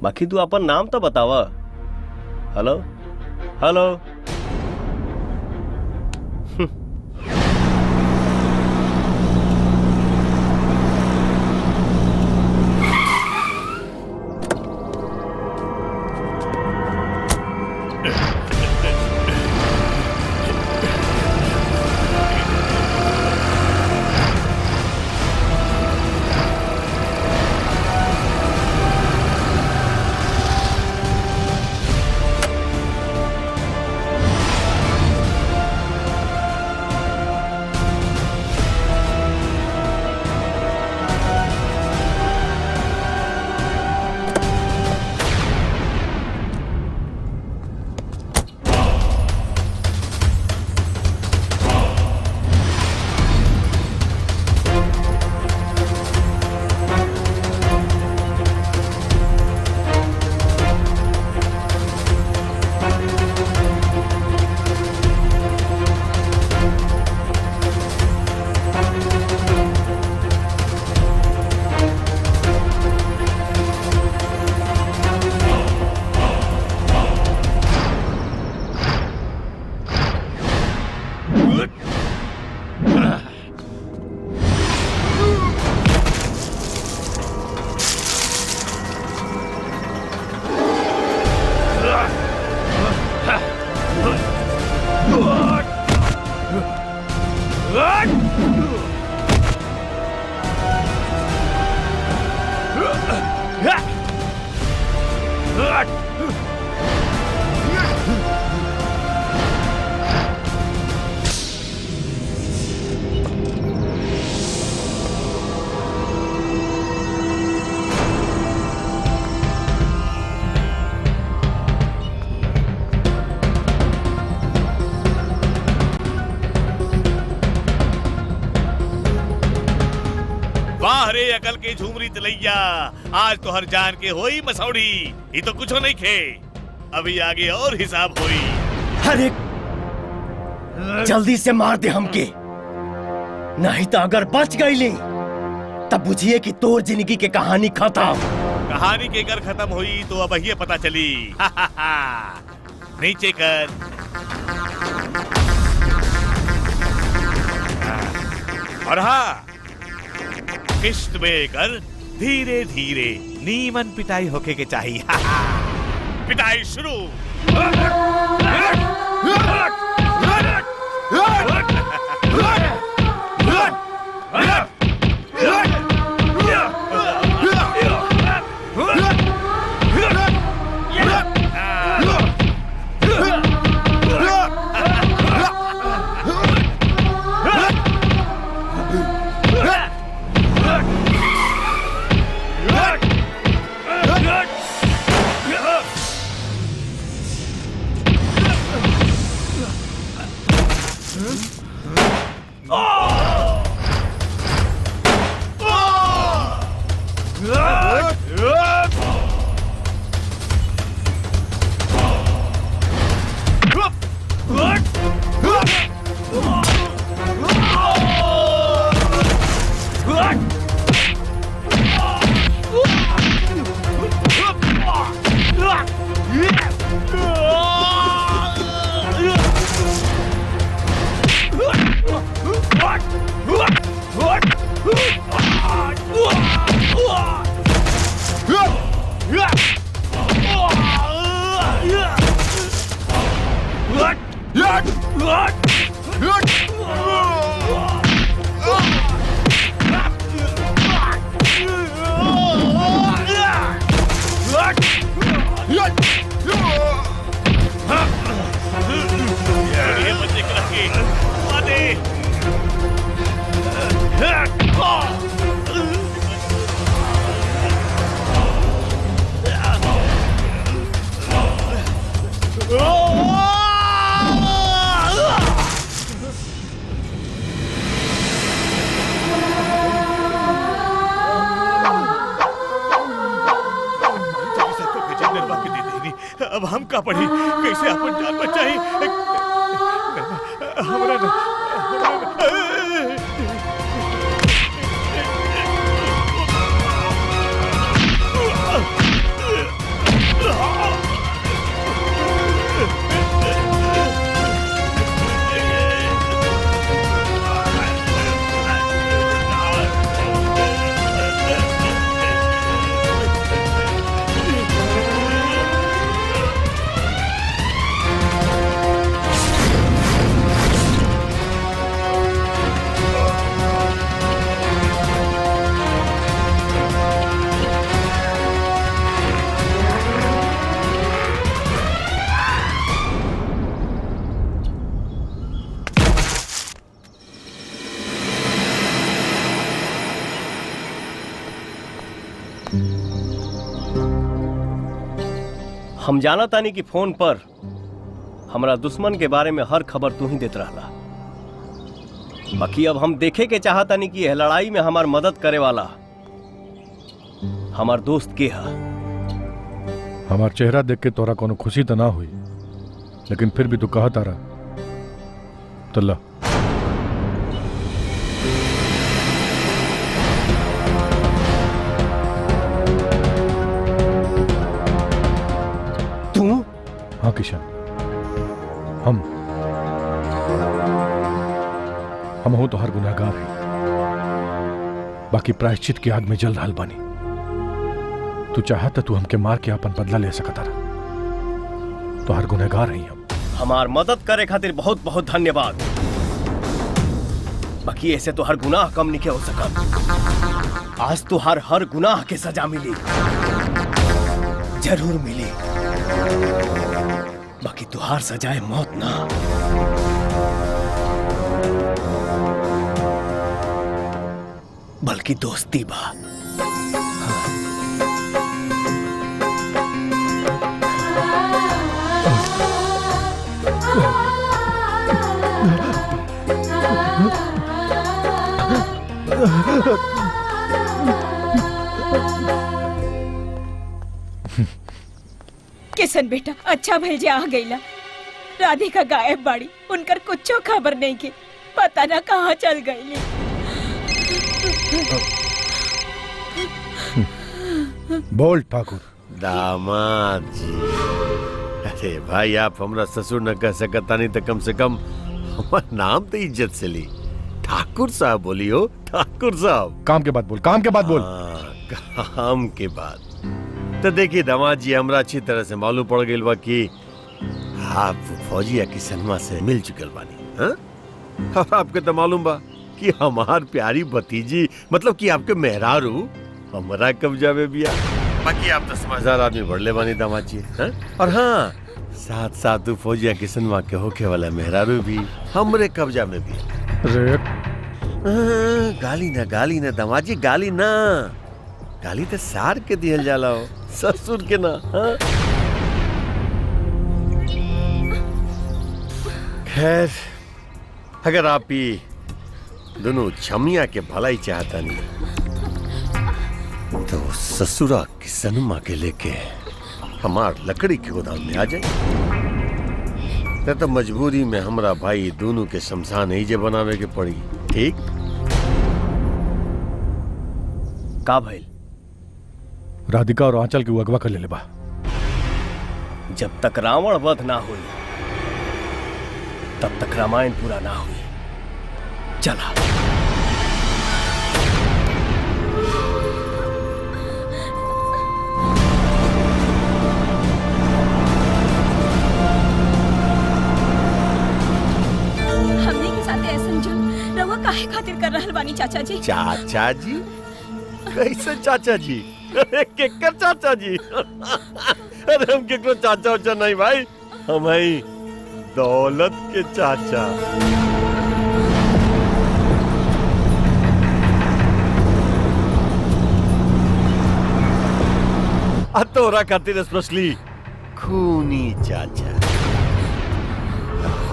S11: बाकी तू अपन नाम तो बतावा। Hello hello.
S7: वाह रे अकल के झूमरी तलैया, आज तो हर जान के होई मसौड़ी। ये तो कुछ नहीं खे, अभी आगे और हिसाब होई।
S11: अरे जल्दी से मार दे हमके, नहीं तो अगर बच गईली तब बुझिए कि तोर जिंदगी के कहानी खत्म।
S7: कहानी के कर खत्म हुई तो अब ये पता चली। नीचे कर। और हाँ, किश्त में कर, धीरे धीरे, नीमन पिटाई होके के चाहिए। पिटाई शुरू। अब हम का पढ़ी, कैसे अपन जान बचाई।
S11: हम जाना तानी कि फोन पर हमारा दुश्मन के बारे में हर खबर तू ही देत रहला। बाकी अब हम देखे के चाहतानी कि यह लड़ाई में हमार मदद करे वाला हमार दोस्त के है।
S10: हमार चेहरा देख के तोरा कोनो खुशी तो ना हुई, लेकिन फिर भी तू कहा तारा तल्ला।
S11: तू?
S10: हाँ किशन, हम हो तो हर गुनहगार है, बाकी प्रायश्चित की आग में जल रहा बानी। तू चाहता तू हमके मार के अपन बदला ले सकता रहा, तो हर गुनहगार है हम।
S11: हमार मदद करे खातिर बहुत बहुत धन्यवाद। बाकी ऐसे तो हर गुनाह कम नहीं हो सका। आज तो हर गुनाह के सजा मिली, जरूर मिली। बाकी तुहार सजाए मौत ना, बल्कि दोस्ती बा।
S1: किशन बेटा अच्छा भेजे आ गईला। राधिका गायब बाड़ी, उनकर कुछो खबर नहीं के, पता ना कहाँ चल गईली।
S10: बोल ठाकुर।
S5: दामाद जी, अरे भाई आप हमरा ससुर न कह सकता नहीं तो कम से कम हमारा नाम तो इज्जत से ली। ठाकुर साहब बोलियो, ठाकुर साहब।
S10: काम के बाद बोल, काम के बाद बोल।
S5: काम के बाद तो देखिए दामाद जी, हमरा अच्छी तरह से मालूम पड़ गई बा कि आप फौजिया किसनमा से मिल चुकल बानी। हाँ? और आपके तो मालूम बा कि हमार प्यारी भतीजी मतलब कि आपके मेहरारू हमारा कब्जा में बिया। बाकी आप तो समझदार आदमी बढ़ले बानी दामाद जी। हाँ? और हाँ, साथ साथ तू फौजिया किसनमा के होके वाला मेहरारू भी हमरे कब्जा में भी। गाली ना दामाद जी, गाली ना, गाली तो सार के दिहल जाला हो, ससुर के ना। हाँ? खैर, अगर आप ही दोनों छमिया के भलाई चाहता नहीं तो ससुरा किसनमा के लेके हमार लकड़ी के गोदाम में आ जाए। तो मजबूरी में हमरा भाई दोनों के शमशान ही जे बनावे के पड़ी। ठीक
S11: का भइल?
S10: राधिका और आंचल के अगवा कर ले बा।
S11: जब तक रावण वध ना हुई तब तक रामायण पूरा ना हुई। चला।
S1: हमने के साथ ऐसा जुल्म रउआ काहे खातिर कर रहल बानी चाचा जी?
S5: चाचा जी? कैसे चाचा जी? अरे केकर चाचा जी? अरे हम केकरो चाचा उचा नहीं भाई, हम ही दौलत के चाचा। तोरा खातिर स्पेशली खूनी चाचा,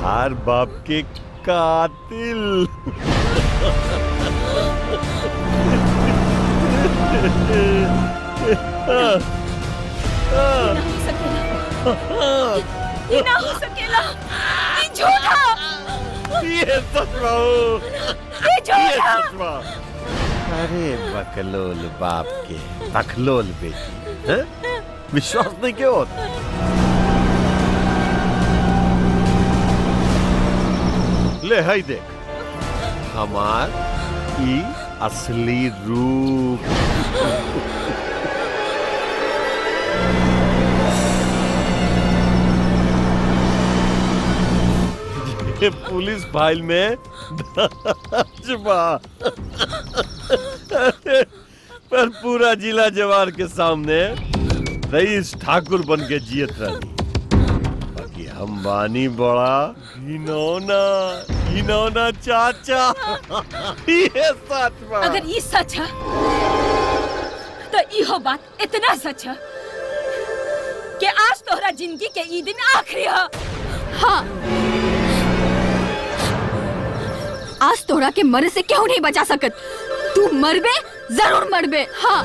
S5: हर बाप के कातिल।
S1: ये ना हो सकेला, ये झूठा,
S5: ये सच बा,
S1: ये झूठा।
S5: अरे बकलोल बाप के बकलोल बेटी, हैं? विश्वास नहीं क्यों होता? ले हाई देख हमार ई असली रूप। ये पुलिस फाइल में दर्ज बा। पर पूरा जिला जवार के सामने रईस ठाकुर बन के जियत रही। बाकी हम बानी बड़ा घिनौना चाचा। ये सच बा।
S1: अगर ये सच है तो इहो बात इतना सच है कि आज तोहरा जिंदगी के ई दिन आखिरी है।
S15: हाँ, आज तोरा के मरे से क्यों नहीं बचा सकत? तू मरबे, जरूर मरबे। हाँ।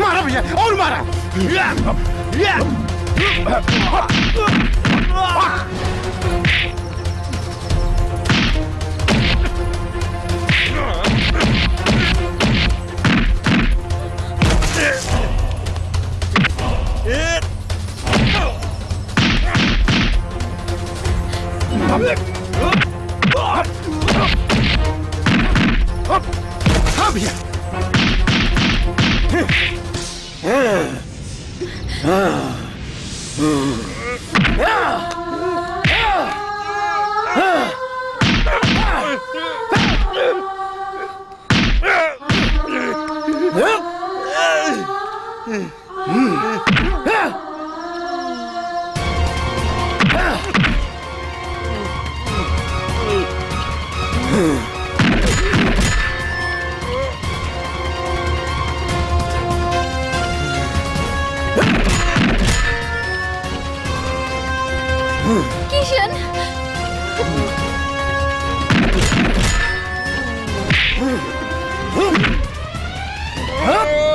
S12: मारा भैया और मारा। हाँ भैया।
S15: किशन
S12: हाँ?